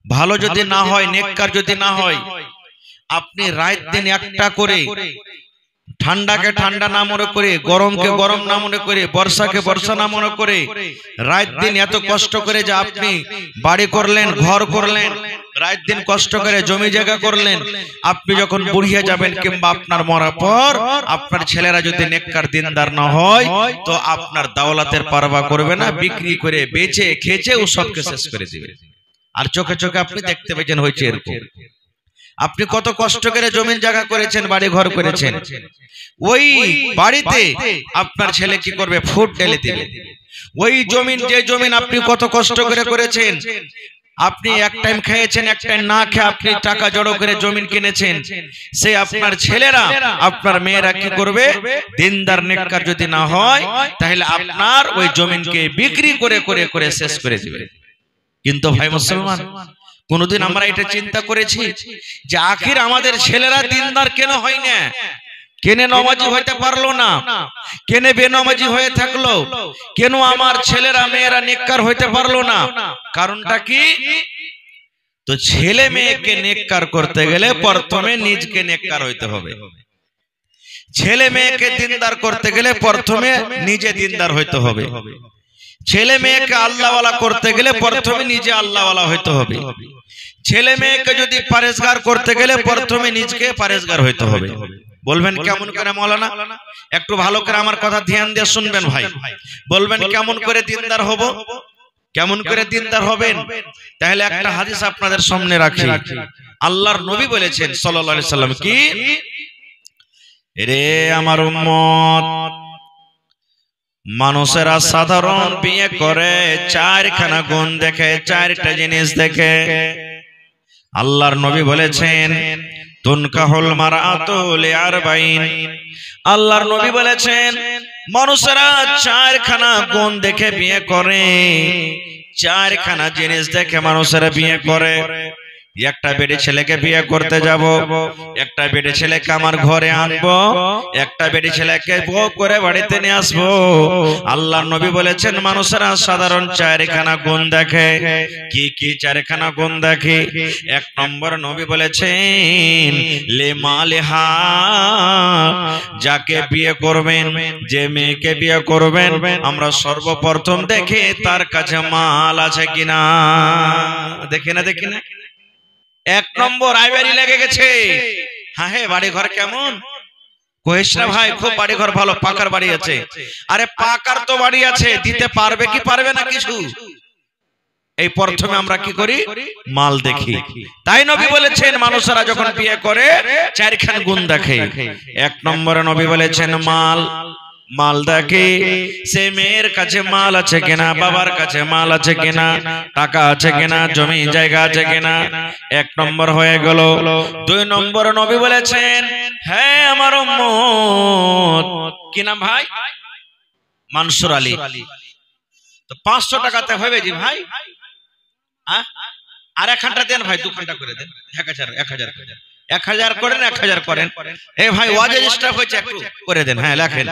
ভালো যদি না হয়, নেককার যদি না হয়, আপনি রাত দিন একটা করে, ঠান্ডাকে ঠান্ডা না মনে করে, গরমকে গরম না মনে করে, বর্ষাকে বর্ষা না মনে করে, রাত দিন এত কষ্ট করে যে আপনি বাড়ি করলেন, ঘর করলেন, রাত দিন কষ্ট করে জমি জায়গা করলেন, আপনি যখন বুড়িয়ে যাবেন কিংবা আপনার মরার পর আপনার ছেলেরা যদি নেককার দিনদার না হয়, তো আপনার দাওলাতের পারবা করবে না, বিক্রি করে বেচে খেচে ও সবকে শেষ করে দিবে। আর চোখে চোখে আপনি দেখতে পেয়েছেন হয়েছে এরকম। আপনি কত কষ্ট করে জমিন জায়গা করেছেন, বাড়ি ঘর করেছেন, ওই বাড়িতে আপনার ছেলে কি করবে? ফুট ঢেলে দিবে। ওই জমিন, যে জমিন আপনি কত কষ্ট করে করেছেন, আপনি এক টাইম খেয়েছেন, এক টাইম না খেয়ে আপনি টাকা জড়ো করে জমিন কিনেছেন, সে আপনার ছেলেরা, আপনার মেয়েরা কি করবে? দিনদার নেককার যদি না হয় তাহলে আপনার ওই জমিনকে বিক্রি করে করে করে শেষ করে দিবে। কিন্তু ভাই মুসলমান, কোনদিন আমরা এটা চিন্তা করেছি যে আখির আমাদের ছেলেরা দিনদার কেন হয় না? কেনে নামাজি হইতে পারলো না? কেনে বেনামাজি হয়ে থাকলো? কেন আমার ছেলেরা মেয়েরা নেককার হইতে পারলো না? কারণটা কি? তো ছেলে মেয়েকে নেককার করতে গেলে প্রথমে নিজকে নেককার হইতে হবে। ছেলে মেয়েকে দিনদার করতে গেলে প্রথমে নিজে দিনদার হইতে হবে। ছেলে মেয়েকে আল্লাহওয়ালা করতে গেলে প্রথমে নিজে আল্লাহওয়ালা হইতে হবে। ছেলে মেয়েকে যদি পরেশগার করতে গেলে প্রথমে নিজকে পরেশগার হইতে হবে। বলবেন কেমন করে মৌলানা? একটু ভালো করে আমার কথা ধ্যান দিয়ে শুনবেন ভাই। বলবেন কেমন করে দিনদার হব, কেমন করে দিনদার হবেন? তাহলে একটা হাদিস আপনাদের সামনে রাখি। আল্লাহর নবী বলেছেন সাল্লাল্লাহু আলাইহি সাল্লাম, কি রে আমার উম্মত, মানুষেরা সাধারণ বিয়ে করে 4খানা গুণ দেখে, 4টা জিনিস দেখে। আল্লাহর নবী বলেছেন তুনকাহুল মারআতু লিআরবাইন। আল্লাহর নবী বলেছেন মানুষেরা 4খানা গুণ দেখে বিয়ে করে, 4খানা জিনিস দেখে মানুষেরা বিয়ে করে। একটা বেটে ছেলেকে বিয়ে করতে যাব, একটা বেটে ছেলেকে আমার ঘরে আনবো, একটা বেটে ছেলেকে বউ করে বাড়িতে নিয়ে আসবো। আল্লাহর নবী বলেছেন মানুষেরা সাধারণ চারখানা গুণ দেখে। কি কি চারখানা গুণ দেখে? এক নম্বর নবী বলেছেন লে মালেহা, যাকে বিয়ে করবেন, যে মেয়েকে বিয়ে করবেন, আমরা সর্বপ্রথম দেখে তার কাছে মাল আছে কিনা। দেখে না, দেখি না। এক নম্বর আইবারি লেগে গেছে। হ্যাঁ হে, বাড়ি ঘর কেমন? কইস না ভাই, খুব বাড়ি ঘর ভালো, পাকার বাড়ি আছে। আরে পাকার তো বাড়ি আছে, দিতে পারবে কি পারবে না কিছু? এই প্রথমে আমরা কি করি? মাল দেখি। তাই নবী বলেছেন মানুষেরা যখন বিয়ে করে চারখান গুণ দেখে। এক নম্বরে নবী বলেছেন মাল। মাল দেখে সে মেয়ের কাছে মাল আছে কিনা, বাবার কাছে মাল আছে কিনা, টাকা আছে কিনা, জমি জায়গা আছে কিনা। এক নম্বর হয়ে গেল। দুই নম্বর নবী বলেছেন হ্যাঁ আমার উম্মত, কি নাম ভাই? মানসুর আলী। তো 500 টাকাতে হবে জি ভাই। আর 1 ঘন্টা দেন ভাই, 2 ঘন্টা করে দেন। 1000 করেন, 1000 করেন। এ ভাই ওয়াজের স্টাফ হয়েছে, একটু করে দেন। হ্যাঁ লেখেন,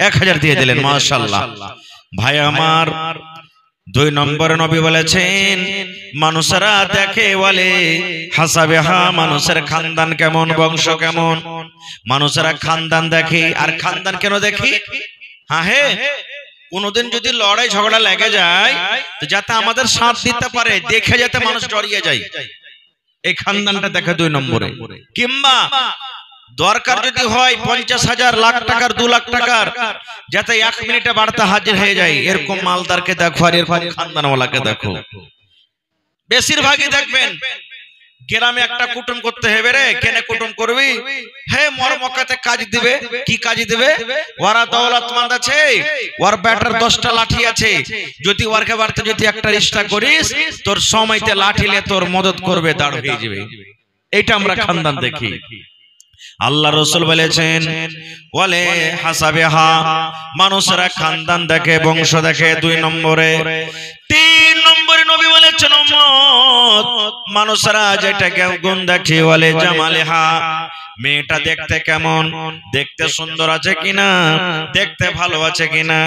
1000 দিয়ে দিলেন, মাশাআল্লাহ। ভাই আমার, 2 নম্বর নবী বলেছেন মানুষেরা দেখে বলে হাসাবে, হা মানুষের খানদান কেমন, বংশ কেমন। মানুষেরা খানদান দেখে। আর খানদান কেন দেখি? হ্যাঁ হে, কোনদিন যদি লড়াই ঝগড়া লেগে যায় তো যাতে আমাদের সাথ দিতে পারে, দেখে যাতে মানুষ ডরিয়ে যায়, এই খানদানটা দেখে 2 নম্বরে। কিংবা দরকার যদি হয় 50,000 লাখ টাকার, 2 লাখ টাকার, যাতে 1 মিনিটে বাড়তে হাজির হয়ে যায়, এরকম মালদারকে দেখো আর এরকম খানদানওয়ালাকে দেখো। বেশিরভাগই দেখবেন গ্রামে একটা কুটুম করতে হবে রে, কেনে কুটুম করবি? হে মর মকাতে কাজ দিবে। কি কাজ দিবে? ওরা দৌলতমন্দ আছে, ওর ব্যাটার 10টা লাঠি আছে, যদি ওরকে বাড়তে যদি একটা রিস্তা করিস, তোর সময়তে লাঠিলে তোর মদত করবে, দাঁড় হয়ে যাবে। এইটা আমরা খানদান দেখি। আল্লাহ রাসূল বলেছেন ওয়ালে হাসাবিহা, মানুষেরা খানদান দেখে, বংশ দেখে 2 নম্বরে। 3 নম্বরে নবী বলেছেন উম্মত, মানুষেরা যেটাকে গুণ দেখে ওয়ালে জামালিহা, মেয়েটা দেখতে কেমন, দেখতে সুন্দর আছে কিনা, দেখতে ভালো আছে কিনা।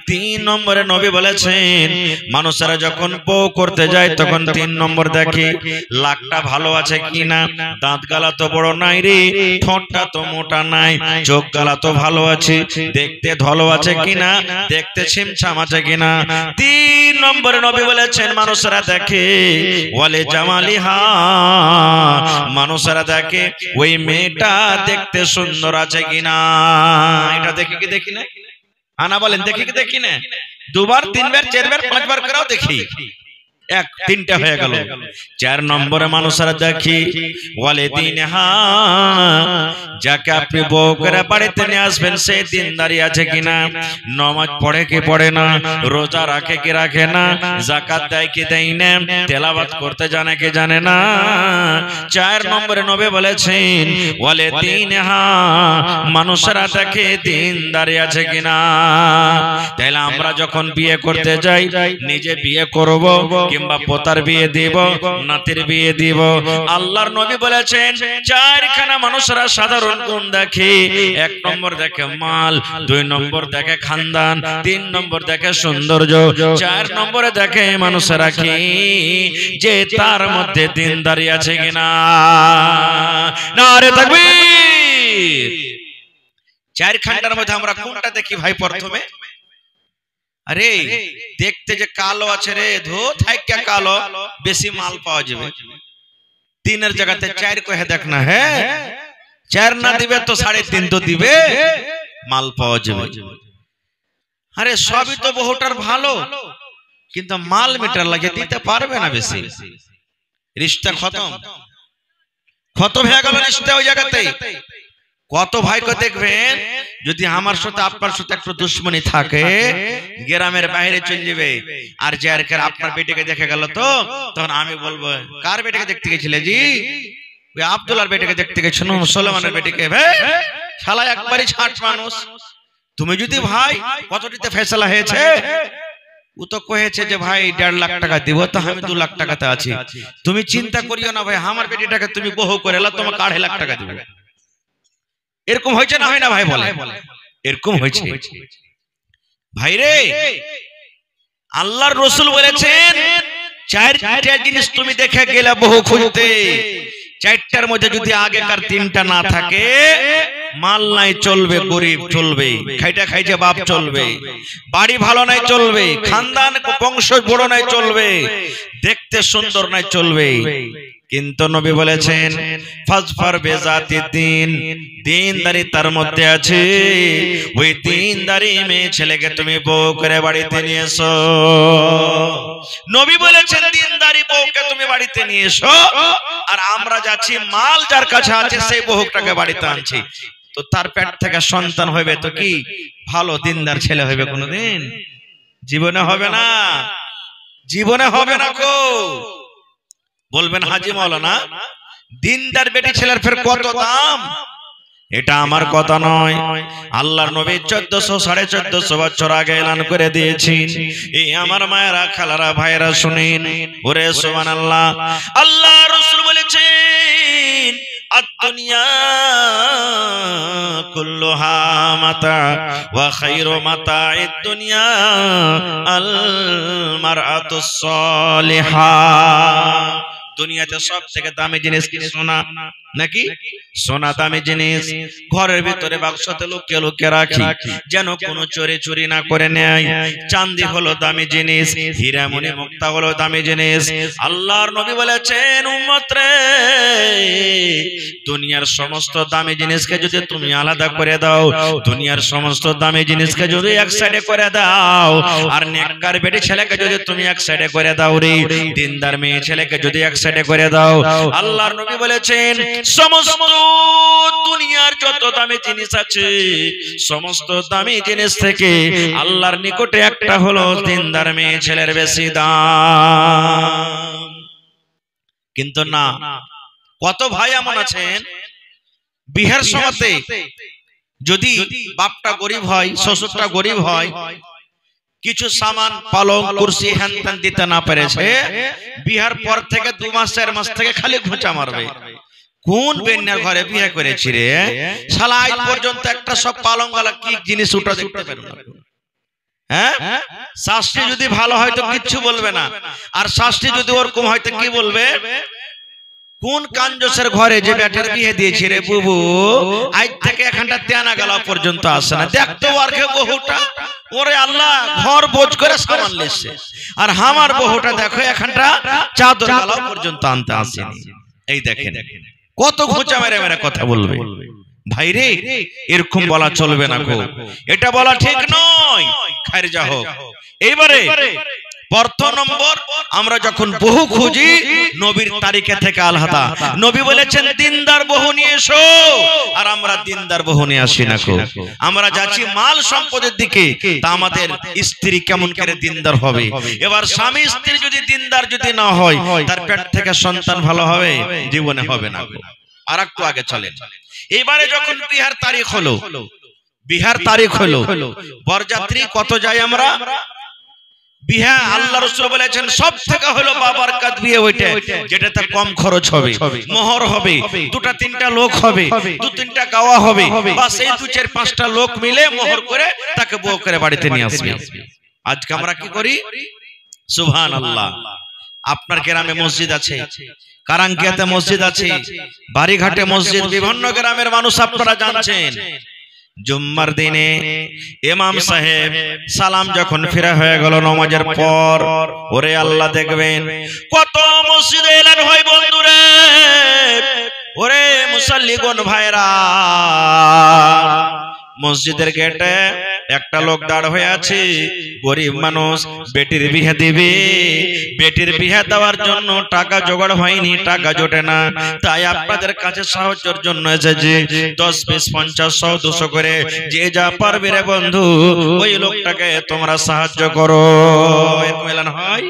3 নম্বরে নবী বলেছেন মানুষেরা যখন বউ করতে যায় তখন 3 নম্বর দেখে লাকটা ভালো আছে কিনা, দাঁত গালা তো বড় নাই রে, ঠোঁটটা তো মোটা নাই, চোখ গালা তো ভালো আছে, দেখতে ভালো আছে কিনা, দেখতে ছিমছাম আছে কিনা। 3 নম্বরে নবী বলেছেন মানুষেরা দেখে ওয়ালে জামালিহা, মানুষেরা দেখে ওই মেয়েটা দেখতে সুন্দর আছে কিনা। এটা দেখি কি দেখি না? আনা বলেন, দেখি কি দেখি না? 2 বার 3 বার 4 বার 5 বার করেও দেখি। 3টা হয়ে গেল। 4 নম্বরে মানুষেরা দেখি ওয়ালে দিনহা, যাকে আপনি বউ করে বাড়িতে নিয়ে আসবেন সে দিনদারি আছে কিনা, নামাজ পড়ে কি পড়ে না, রোজা রাখে কি রাখে না, যাকাত দেয় কি দেয় না, তেলাওয়াত করতে জানে কি জানে না। 4 নম্বরে নবী বলেছেন ওয়ালে দিনহা, মানুষেরা দেখে দিনদারি আছে কিনা। তাহলে আমরা যখন বিয়ে করতে যাই, নিজে বিয়ে করব কিংবা পোতার বিয়ে দিব, নাতির বিয়ে দিব, আল্লাহর নবী বলেছেন 4খানা মানুষরা সাধারণ গুণ দেখে। 1 নম্বর দেখে মাল, 2 নম্বর দেখে খানদান, 3 নম্বর দেখে সৌন্দর্য, 4 নম্বরে দেখে মানুষেরা কি যে তার মধ্যে দিনদারি আছে কিনা। নারে তাকবীর। 4 খানটার মধ্যে আমরা কোনটা দেখি ভাই প্রথমে? আরে দেখতে যে কালো আছে রে, ধো থাইকা কালো, বেশি মাল পাওয়া যাবে। 3 জায়গাতে 4 কহে দেখ না। হ্যাঁ 4 না দিবে তো 3.5 তো দিবে, মাল পাওয়া যাবে। আরে সবই তো বহুটার ভালো, কিন্তু মাল মিটার লাগে দিতে পারবে না বেশি, রিশতা খতম হয়ে গেল রিশতা ওই জায়গাতে। কত ভাইকে দেখবেন যদি আমার সাথে আপনার সাথে একটু দুশ্মনী থাকে, গ্রামের বাইরে চলে যাবে, আর যে আর আপনার বেটিকে দেখে গেল তো তখন আমি বলবো কার বেটিকে দেখতে গেছিলে? জি ওই আব্দুল্লাহর বেটিকে দেখতে গেছিল, সুলেমানের বেটিকে। শালা একবারই ছাট মানুষ। তুমি যদি ভাই কতটিতে ফেসলা হয়েছে, ও তো কহেছে যে ভাই 1.5 লাখ টাকা দিব, তো আমি 2 লাখ টাকাতে আছি, তুমি চিন্তা করিও না ভাই, আমার বেটিটাকে তুমি বহু করে এলা, তোমাকে 2.5 লাখ টাকা দিব। এরকম হয়েছে না হয় না ভাই? বলে এরকম হয়েছে ভাই রে। আল্লাহর রাসূল বলেছেন 4টা জিনিস তুমি দেখে গেলে বহু খুঁজতে, 4টার মধ্যে যদি আগেকার 3টা না থাকে, মাল নাই চলবে, গরিব চলবে, খাইটা খাইছে বাপ চলবে, বাড়ি ভালো নাই চলবে, খানদান বংশ বড় নাই চলবে, দেখতে সুন্দর নাই চলবে। কিন্তু নবী বলেছেন ফাজফার বেজাতি দিন, দিনদারি তার মধ্যে আছে, ওই দিনদারি মেয়ে ছেলেকে তুমি বউ করে বাড়িতে নিয়ে এসো। নবী বলেছেন দিনদারি বউকে তুমি বাড়িতে নিয়ে এসো। আর আমরা যাচ্ছি মাল যার কাছে আছে সেই বহুটাকে বাড়িতে আনছি, তো তার পেট থেকে সন্তান হবে তো কি ভালো দিনদার ছেলে হবে? কোনোদিন জীবনে হবে না, জীবনে হবে না। কো বলবেন হাজি মাওলানা দিনদার বেটি ছেলের ফের কত দাম? এটা আমার কথা নয়, আল্লাহর নবী 1400 1450 বছর আগে এলান করে দিয়েছেন। এই আমার মায়েরা খালারা ভাইরা শুনেন, ওরে সুবহানাল্লাহ। আল্লাহ রাসূল বলেছেন আদ-দুনিয়া কুল্লুহা মাতা ওয়া খায়রু মাতা'id দুনিয়া আল মারআতুস সালিহা। দুনিয়াতে সব থেকে দামি জিনিস কি? সোনা নাকি? সোনা দামি জিনিস, ঘরের ভিতরে বাক্সতে লুকিয়ে লুকিয়ে রাখি যেন কোনো চোরে চুরি না করে নেয়। চাঁদি হলো দামি জিনিস, হীরামণি মুক্তা হলো দামি জিনিস। আল্লাহর নবী বলেছেন উম্মত রে, দুনিয়ার সমস্ত দামি জিনিসকে যদি তুমি আলাদা করে দাও, দুনিয়ার সমস্ত দামি জিনিসকে যদি এক সাইডে করে দাও, আর নেককার বেটি ছেলেকে যদি তুমি এক সাইডে করে দাও রে, দিনদার মেয়ে ছেলেকে যদি এক সাইডে করে দাও, আল্লাহর নবী বলেছেন সমস্ত দুনিয়ার যত দামি জিনিস আছে, সমস্ত দামি জিনিস থেকে আল্লাহর নিকটে একটা হলো দিনদার মেয়ে ছেলের বেশি দাম। কিন্তু না, কত ভাই এমন আছেন বিয়ের সময়তে যদি বাপটা গরিব হয়, শ্বশুরটা গরিব হয়, কিছু সামান পালং কুরসি হ্যান ত্যান দিতে না পেরেছে, বিহার পর থেকে 2 মাস 4 মাস থেকে খালি ঘুঁচা মারবে, কোন বেন্যার ঘরে বিয়ে করেছি রে শালা, আজ পর্যন্ত একটা সব পালং গালা কি জিনিস উঠা দেখতে পারবে না। হ্যাঁ, শাস্ত্রী যদি ভালো হয় তো কিচ্ছু বলবে না, আর শাস্ত্রী যদি ওরকম হয় তো কি বলবে? কোন কাঞ্জসের ঘরে যে বেটার বিয়ে দিয়েছি রে বুবু, আজ থেকে এখানটা তেনা গেলা পর্যন্ত আসে না, দেখতো আর কে বহুটা, ওরে আল্লাহ ঘর বোঝ করে সামান লেছে, আর আমার বহুটা দেখো এখানটা চাদর গেলা পর্যন্ত আনতে আসেনি। এই দেখেন কত ঘোঁচা মেরে মেরে কথা বলবে। ভাই রে এরকম বলা চলবে না গো, এটা বলা ঠিক নয়। খারিজা হোক। এইবারে প্রথম নম্বর, আমরা যখন বহু খুঁজি নবীর তারিখে থেকে আলাদা। নবী বলেছেন দিনদার বহু নিয়ে এসো, আর আমরা দিনদার বহু নিয়ে আসি না গো। আমরা যাচ্ছি মাল সম্পদের দিকে, তা আমাদের স্ত্রী কেমন করে দিনদার হবে? এবার স্বামী স্ত্রী যদি দিনদার যদি না হয়, তার পেট থেকে সন্তান ভালো হবে? জীবনে হবে না গো। আর একটু আগে চলেন। এবারে যখন বিহার তারিখ হলো, বিহার তারিখ হলো, বরযাত্রী কত যাই আমরা বিহা, আল্লাহ রাসূল বলেছেন সব থেকে হলো বাবরকত বিয়ে ওইটা যেটাতে কম খরচ হবে, মোহর হবে, 2-3টা লোক হবে, 2-3টা গাওয়া হবে, বাস এই 2-4-5টা লোক মিলে মোহর করে তাকে বউ করে বাড়িতে নিয়ে আসবে। আজকে আমরা কি করি? সুবহানাল্লাহ। আপনার গ্রামে মসজিদ আছে, কারাঙ্কিয়াতে মসজিদ আছে, বাড়িঘাটে মসজিদ, বিভিন্ন গ্রামের মানুষ আপনারা জানছেন। জুম্মার দিনে ইমাম সাহেব সালাম যখন ফিরে হয়ে গেল নামাজের পর, ওরে আল্লাহ দেখবেন কত মসজিদে এলান হয় বন্ধুরে, ওরে মুসাল্লিগণ ভাইরা, মসজিদের গেটে একটা লোক দাঁড় হয়ে আছে, গরিব মানুষ, বেটির বিয়ে দিবে, বেটির বিয়ে দেওয়ার জন্য টাকা জোগাড় হয়নি, টাকা জোটে না, তাই আপনাদের কাছে সাহায্যের জন্য এসেছে 10, 20, 50, 100, 200 করে যে যা পারবে রে বন্ধু, ওই লোকটাকে তোমরা সাহায্য করো। এরকম এলান হয়,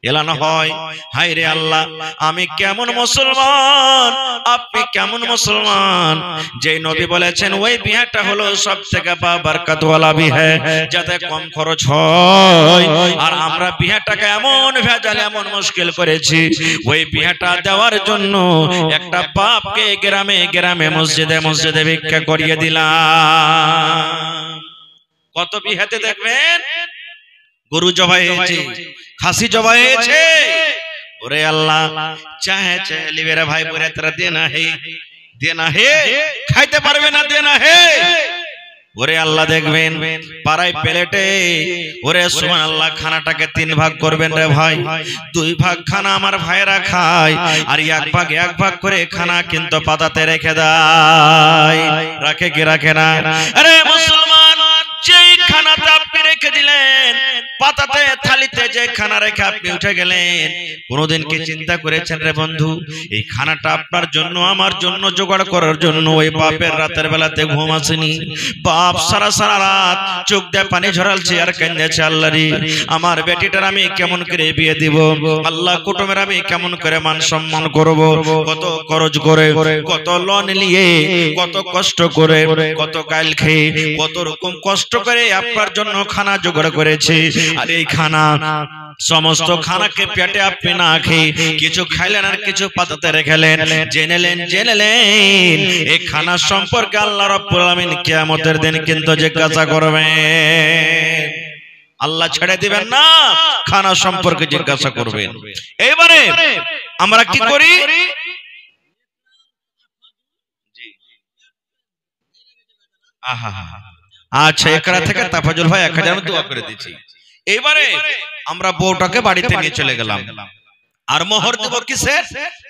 এলানো হয়। হায় রে আল্লাহ, আমি কেমন মুসলমান, আপনি কেমন মুসলমান, যে নবী বলেছেন ওই বিয়েটা হলো সব থেকে বারকাতওয়ালা বিয়ে, যাতে কম খরচ হয়। আর আমরা বিয়েটাকে এমন ভেজাল, এমন মুশকিল করেছি, ওই বিয়েটা দেওয়ার জন্য একটা বাপকে গ্রামে গ্রামে মসজিদে মসজিদে ভিক্ষা করিয়ে দিলাম। কত বিয়েতে দেখবেন গরু জবাই হয়েছে, খাসি জবাই হয়েছে। ওরে আল্লাহ, চাহে চাহে লিবেরা ভাই বলে তারা দেনা হে খাইতে পারবে না, দেনা হে। ওরে আল্লাহ, দেখবেন পাড়ায় প্লেটে, ওরে সুবহানাল্লাহ, খানাটাকে 3 ভাগ করবেন রে ভাই, 2 ভাগ খানা আমার ভাইরা খায়, আর 1 ভাগ করে খানা কিন্তু পাতাতে রেখে দেয়। রাখে কি রাখে না? আরে মুসলমান, যেই খানাটা আপনি রেখে দিলেন পাতাতে, থালিতে যে খানা রেখে আপনি উঠে গেলেন, কোনদিন কি চিন্তা করেছেন রে বন্ধু, এই খানাটা আপনার জন্য আমার জন্য জোগাড় করার জন্য ওই বাপের রাতের বেলাতে ঘুম আসেনি? বাপ সারা সারা রাত চোখ দিয়ে পানি ঝরালছে আর কান্দেছে, আল্লাহ রে আমার বেটিটার আমি কেমন করে বিয়ে দিব, আল্লাহ কুটুমের আমি কেমন করে মান সম্মান করব, কত খরচ করে, কত লোন নিয়ে, কত কষ্ট করে, কত গাল খেয়ে, কত রকম কষ্ট করে আপনার জন্য খানা জোগাড় করেছে। আর এই খানা, সমস্ত খানাকে পেটে আপনি না খেয়ে কিছু খাইলেন আর কিছু পাতাতে রেখেলেন, জেনেলেন এই খানা সম্পর্কে আল্লাহ রাব্বুল আলামিন কিয়ামতের দিন কিন্তু জিজ্ঞাসা করবেন। আল্লাহ ছেড়ে দিবেন না, খানা সম্পর্কে জিজ্ঞাসা করবেন। এবারে আমরা কি করি? আহা, আচ্ছা, একরা থেকে তাফাজুল ভাই 1000 দোয়া করে দিচ্ছি। এবারে আমরা বউটাকে বাড়িতে নিয়ে চলে গেলাম, আর মোহর দেব কিসের?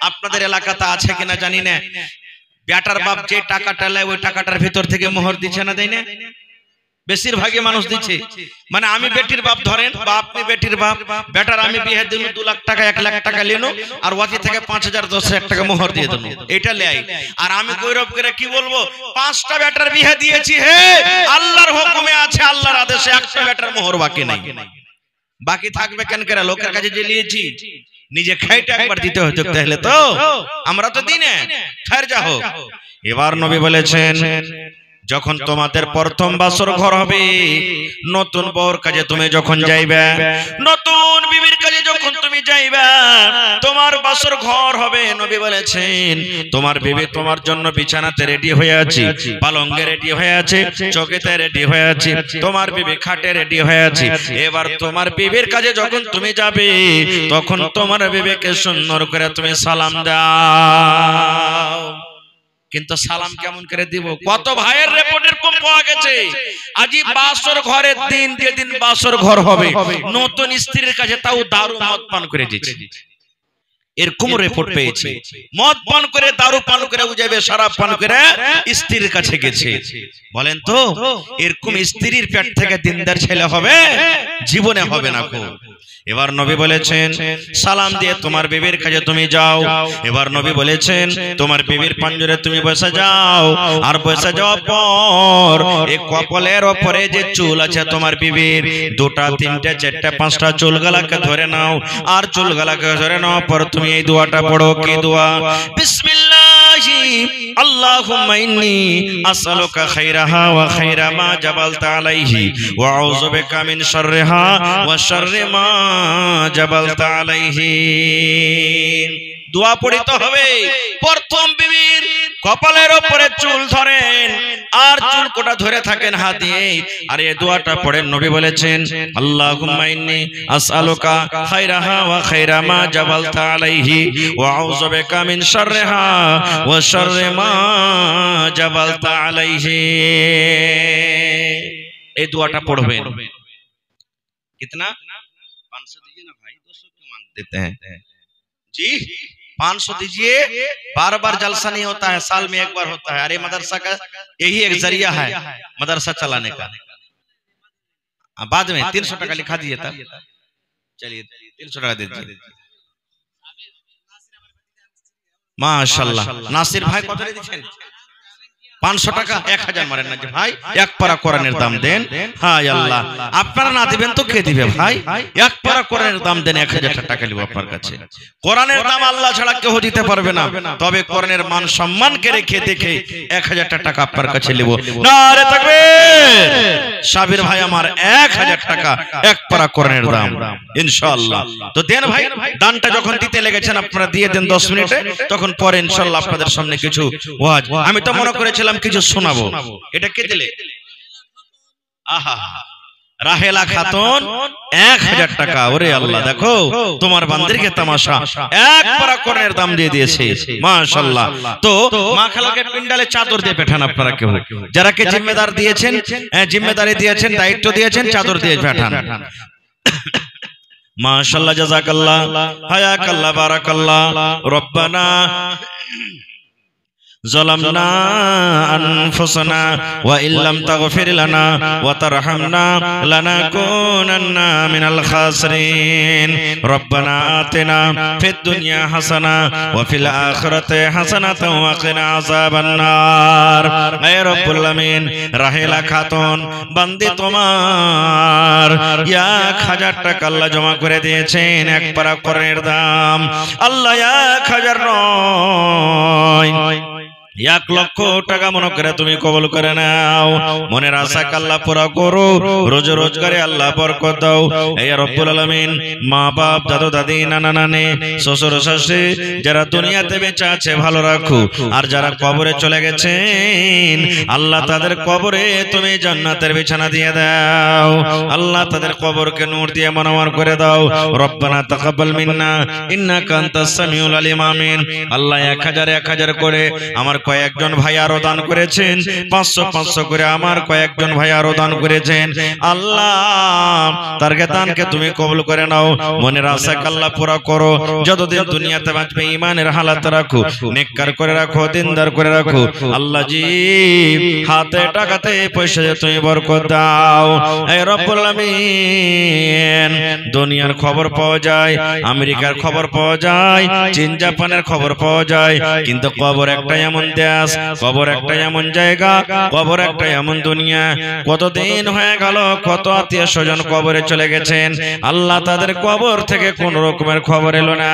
আপনাদের এলাকাতে আছে কিনা জানি না, বেটার বাপ যে টাকাটা নেয় ওই টাকাটার ভিতর থেকে মোহর দিচ্ছে না, দেয় না? বেশিরভাগই মানুষ দিচ্ছে। মানে আমি বেটির বাপ ধরেন, বা আপনি বেটির বাপ, বেটার আমি বিয়ে দিল 2 লাখ টাকা 1 লাখ টাকা নিল, আর ওয়াতি থেকে 5000 10,000 টাকা মোহর দিয়ে দিল, এটা লেই। আর আমি গৌরব করে কি বলবো, 5টা বেটার বিয়ে দিয়েছি, হে আল্লাহর হুকুমে আছে, আল্লাহর আদেশে, একটা বেটার মোহর বাকি নাই। বাকি থাকবে কেন করে? লোকের কাছে যে নিয়েছি, নিজে খাইটা একবার দিতে হতো, তাহলে তো আমরা তো দিনে খায়ের যা হোক। এবার নবী বলেছেন, যখন তোমাদের প্রথম বাসর ঘর হবে, নতুন বউর কাজে তুমি যখন যাইবে, নতুন বিবির কাজে যখন তুমি যাইবে, তোমার বাসর ঘর হবে, নবী বলেছেন তোমার বিবি তোমার জন্য বিছানাতে রেডি হয়ে আছে, পালঙ্গে রেডি হয়ে আছে, চৌকিতে রেডি হয়ে আছে, তোমার বিবি খাটে রেডি হয়ে আছে। এবার তোমার বিবির কাজে যখন তুমি যাবে, তখন তোমার বিবিকে সুন্দর করে তুমি সালাম দাও। কিন্তু সালাম কেমন করে দিব? কত ভাইয়ের রিপোর্টের কম পাওয়া গেছে, আজি বাসর ঘরের দিন, যেদিন বাসর ঘর হবে, নতুন স্ত্রীর কাছে তাও দারু মদ পান করে দিচ্ছে। এরকম রিপোর্ট পেয়েছি, মদ পান করে, দারু পান করে, উজাবে শরাব পান করে স্ত্রীর কাছে গেছে। বলেন তো, এরকম স্ত্রীর পেট থেকে দিনদার ছেলে হবে? জীবনে হবে না কো। এবার নবী বলেছেন সালাম দিয়ে তোমার বিবির কাছে তুমি যাও। এবার নবী বলেছেন তোমার বিবির পাঞ্জরে তুমি বসে যাও, আর বসে যাওয়ার পর এই কপালের উপরে যে চুল আছে তোমার বিবির, 2টা 3টে 4টে 5টা চুলগুলাকে ধরে নাও, আর চুলগুলাকে ধরে নেওয়ার পর তুমি এই দোয়াটা পড়ো। কি দোয়া? বিসমিল্লাহি আল্লাহুম্মা ইন্নী আসআলুকা খায়রাহা ওয়া খায়রা মা জাবালতা আলাইহি ওয়া আউযু বিকা মিন শাররিহা ওয়া শাররি মা জাবালতা আলাইহি। দোয়া পড়িতে হবে। প্রথম বিবির কপালের উপরে চুল ধরেন, আর চুল কোটা ধরে থাকেন হাত দিয়ে, আর এই দোয়াটা পড়েন। নবী বলেছেন আল্লাহুম্মা ইন্নী আসআলুকা খায়রাহা ওয়া খায়রা মা জাবালতা আলাইহি ওয়া আউযু বিকা মিন শাররিহা ওয়া শাররি মা জাবালতা আলাইহি। এই দোয়াটা পড়বেন। कितना 500 दीजिए ना भाई, 200 क्यों मांग देते हैं जी? 500 दीजिए। बार बार जलसा नहीं होता है, साल में एक बार होता है। अरे मदरसा का यही एक जरिया है मदरसा चलाने का। बाद में 300 टका लिखा दिए था, चलिए 300 टका दे दीजिए। माशाल्लाह। नासिर भाई कत दिচ্ছেন? 500 টাকা 1000 মারেন না যে ভাই এক পারা কোরআনের দাম দেন। হায় আল্লাহ, আপনারা না দিবেন তো কে দিবে ভাই? এক পারা কোরআনের দাম দেন, 1000 টাকা নিব আপনার কাছে। কোরআনের দাম আল্লাহ ছাড়া কেউ দিতে পারবে না, তবে কোরআনের মান সম্মানকে রেখে দেখে 1000 টাকা আপনার কাছে নিব। নারে তাকবীর! সাবির ভাই আমার 1000 টাকা এক পারা কোরআনের দাম ইনশাআল্লাহ। তো দেন ভাই, দানটা যখন দিতে লেগেছেন আপনারা দিয়ে দেন 10 মিনিটে, তখন পরে ইনশাআল্লাহ আপনাদের সামনে কিছু ওয়াজ। আমি তো মনে করেছিলাম কিছু শোনাবো। এটা কে দিলে? আহা, রাহেলা খাতুন 1000 টাকা। ওরে আল্লাহ, দেখো তোমার বান্দিরকে তামাশা, এক পারা কোরআনের দাম দিয়ে দিয়েছে মাশাআল্লাহ। তো মা খালাকে পিন্ডালে চাদর দিয়ে পাঠান আপনারা কেউ, যারা কে জিম্মেদার দিয়েছেন, জিম্মেদারি দিয়েছেন, দায়িত্ব দিয়েছেন, চাদর দিয়ে পাঠান। মাশাআল্লাহ, জাযাকাল্লাহ, হায়াকাল্লাহ, বারাকাল্লাহ। রব্বানা ظلمنا أنفسنا وإن لم تغفر لنا وترحمنا لنكونن من الخاسرين ربنا آتنا في الدنيا حسنة وفي الآخرة حسنة وقنا عذاب النار اے رب العالمین রাহেলা খাতুন বান্দি তোমার 1000 টাকা আল্লাহ জমা করে দিয়েছেন, এক পারা কোরআনের দাম। আল্লাহ 1000 নয়, 1 লক্ষ টাকা মনে করে তুমি কবুল করে নাও। মনের আশা আল্লাহ পুরা করো, রোজ রোজগারে আল্লাহ বরকত দাও। হে রব্বুল আলামিন, মা বাপ, দাদু দাদি, নানা নানি, শ্বশুর শাশুড়ি যারা দুনিয়াতে বেঁচে আছে ভালো রাখো, আর যারা কবরে চলে গেছেন আল্লাহ তাদের কবরে তুমি জান্নাতের বিছানা দিয়ে দাও। আল্লাহ তাদের কবরকে নূর দিয়ে মনোয়ার করে দাও। রব্বানা তাকাব্বাল মিন্না ইন্নাকা আনতাস সামিউল আলিম। আমিন। আল্লাহ 1000 করে আমার কয়েকজন ভাই আরো দান করেছেন, 500 করে আমার কয়েকজন ভাই আরো দান করেছেন। আল্লাহ তার দানকে তুমি কবুল করে নাও। মনের আশা আল্লাহ পুরা করো। যতদিন দুনিয়াতে বাঁচবে ঈমানের হালাত রাখো, নেককার করে রাখো, দিনদার করে রাখো। আল্লাহ জি হাতে টাকাতে পয়সাতে তুমি বরকত দাও। হে রব্বুল আলামিন, দুনিয়ার খবর পাওয়া যায়, আমেরিকার খবর পাওয়া যায়, চীন জাপানের খবর পাওয়া যায়, কিন্তু কবর একটা এমন দেশ, কবর একটা এমন জায়গা, কবর একটা এমন দুনিয়া। কতদিন হয়ে গেল, কত আত্মীয় স্বজন কবরে চলে গেছেন, আল্লাহ তাদের কবর থেকে কোন রকমের খবর এলো না।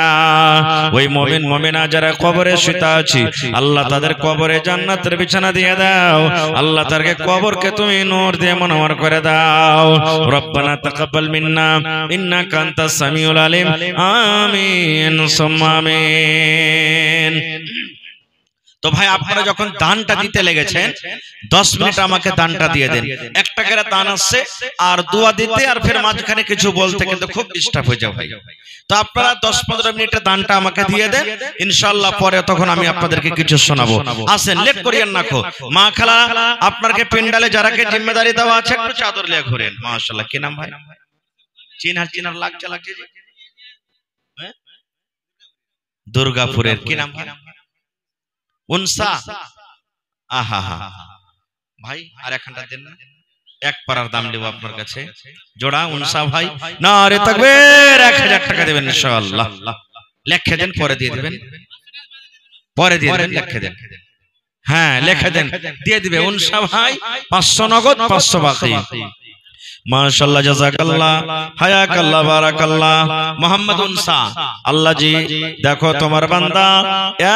ওই মুমিন মুমিনা যারা কবরে শুয়ে আছে আল্লাহ তাদের কবরে জান্নাতের বিছানা দিয়ে দাও। আল্লাহ তাদেরকে কবরকে তুমি নূর দিয়ে মনোয়ার করে দাও। রব্বানা তাকাব্বাল মিন্না ইন্নাকা আনতাস সামিউল আলিম। আমিন সুম্মা আমিন। তো ভাই, আপনারা যখন দানটা দিতে লেগেছেন 10 মিনিট আমাকে দানটা দিয়ে দেন। 1 টাকার দান আসছে আর দোয়া দিতে আর ফের মাঝখানে কিছু বলতে কিন্তু খুব ডিস্টার্ব হয়ে যায় ভাই। তো আপনারা 10-15 মিনিটের দানটা আমাকে দিয়ে দেন ইনশাআল্লাহ, পরে তখন আমি আপনাদেরকে কিছু শোনাবো। আসেন, লেট করিয়েন না। মা খালা আপনাকে পেন্ডালে যারাকে জিম্মেদারি দেওয়া আছে একটু চাদর নিয়ে ঘুরেন। মাশাআল্লাহ, কি নাম ভাই? চিনার লাগছে দুর্গাপুরের কি নাম? উনসা। আহা ভাই, আর একখানটা দেন না, এক পারার দাম দেব আপনার কাছে জোড়া। উনসা ভাই, নারে তাকবীর। 1000 টাকা দেবেন ইনশাআল্লাহ। লেখে দেন, পরে দিয়ে দিবেন, পরে দিয়ে দেবেন, লেখে দেন। হ্যাঁ, লেখে দেন, দিয়ে দিবে। উনসা ভাই 500 নগদ, 500 বাকি। মাশাআল্লাহ, জাযাকাল্লাহ, হায়াকাল্লাহ, বারাকাল্লাহ। মোহাম্মদ উনসা, আল্লাহ জি দেখো তোমার বান্দা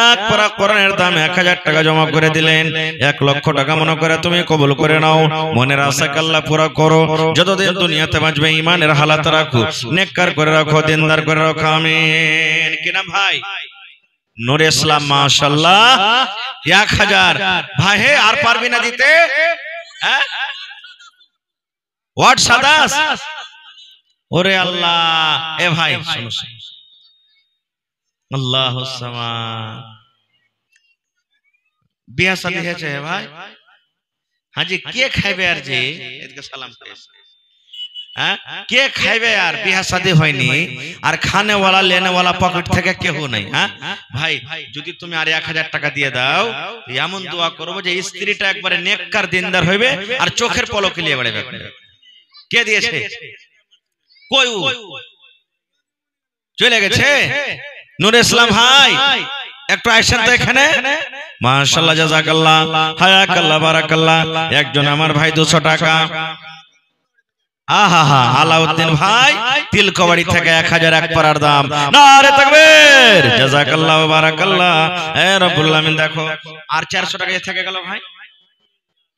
এক পারা কোরআনের দাম 1000 টাকা জমা করে দিলেন। 1 লক্ষ টাকা মনে করে তুমি কবুল করে নাও। মনের আশা আল্লাহ পুরা করো। যতদিন দুনিয়াতে বাঁচবে ঈমানের হালাত রাখো, নেককার করে রাখো, দিনদার করে রাখো। আমিন। কি নাম ভাই? নূর ইসলাম। মাশাআল্লাহ, 1000 ভাই। হে আর পারবি না দিতে? হ্যাঁ, হোয়াট সাদাস? ওরে আল্লাহ। এ ভাই শুনো, আল্লাহুস সামাদ। বিয়া শাদী হয়েছে ভাই? হাজি কে খাইবে আর জি? এদিকে সালাম পেশ। হ্যাঁ, কে খাইবে আর? বিয়া শাদী হয়নি আর খানে ওয়ালা লেনে ওয়ালা পকেট থেকে কেউ নাই। হ্যাঁ ভাই, যদি তুমি আর 1000 টাকা দিয়ে দাও, এমন দোয়া করবো যে স্ত্রীটা একবারে নেককার দিনদার হইবে আর চোখের পলকে নিয়ে বেড়াবে। কে দিয়েছে? কই চলে গেছে? নূর ইসলাম ভাই একটু আসেন তো এখানে। মাশাআল্লাহ, জাযাকাল্লাহ, হায়াকাল্লাহ, বারাকাল্লাহ। একজন আমার ভাই 200 টাকা। আহা, আলাউদ্দিন ভাই তিলকবাড়ি থেকে 1001 পারার দাম। নারে তাকবীর, জাযাকাল্লাহ, বারাকাল্লাহ। এ রব্বুল আলামিন, দেখো আর 400 টাকা থেকে গেল ভাই।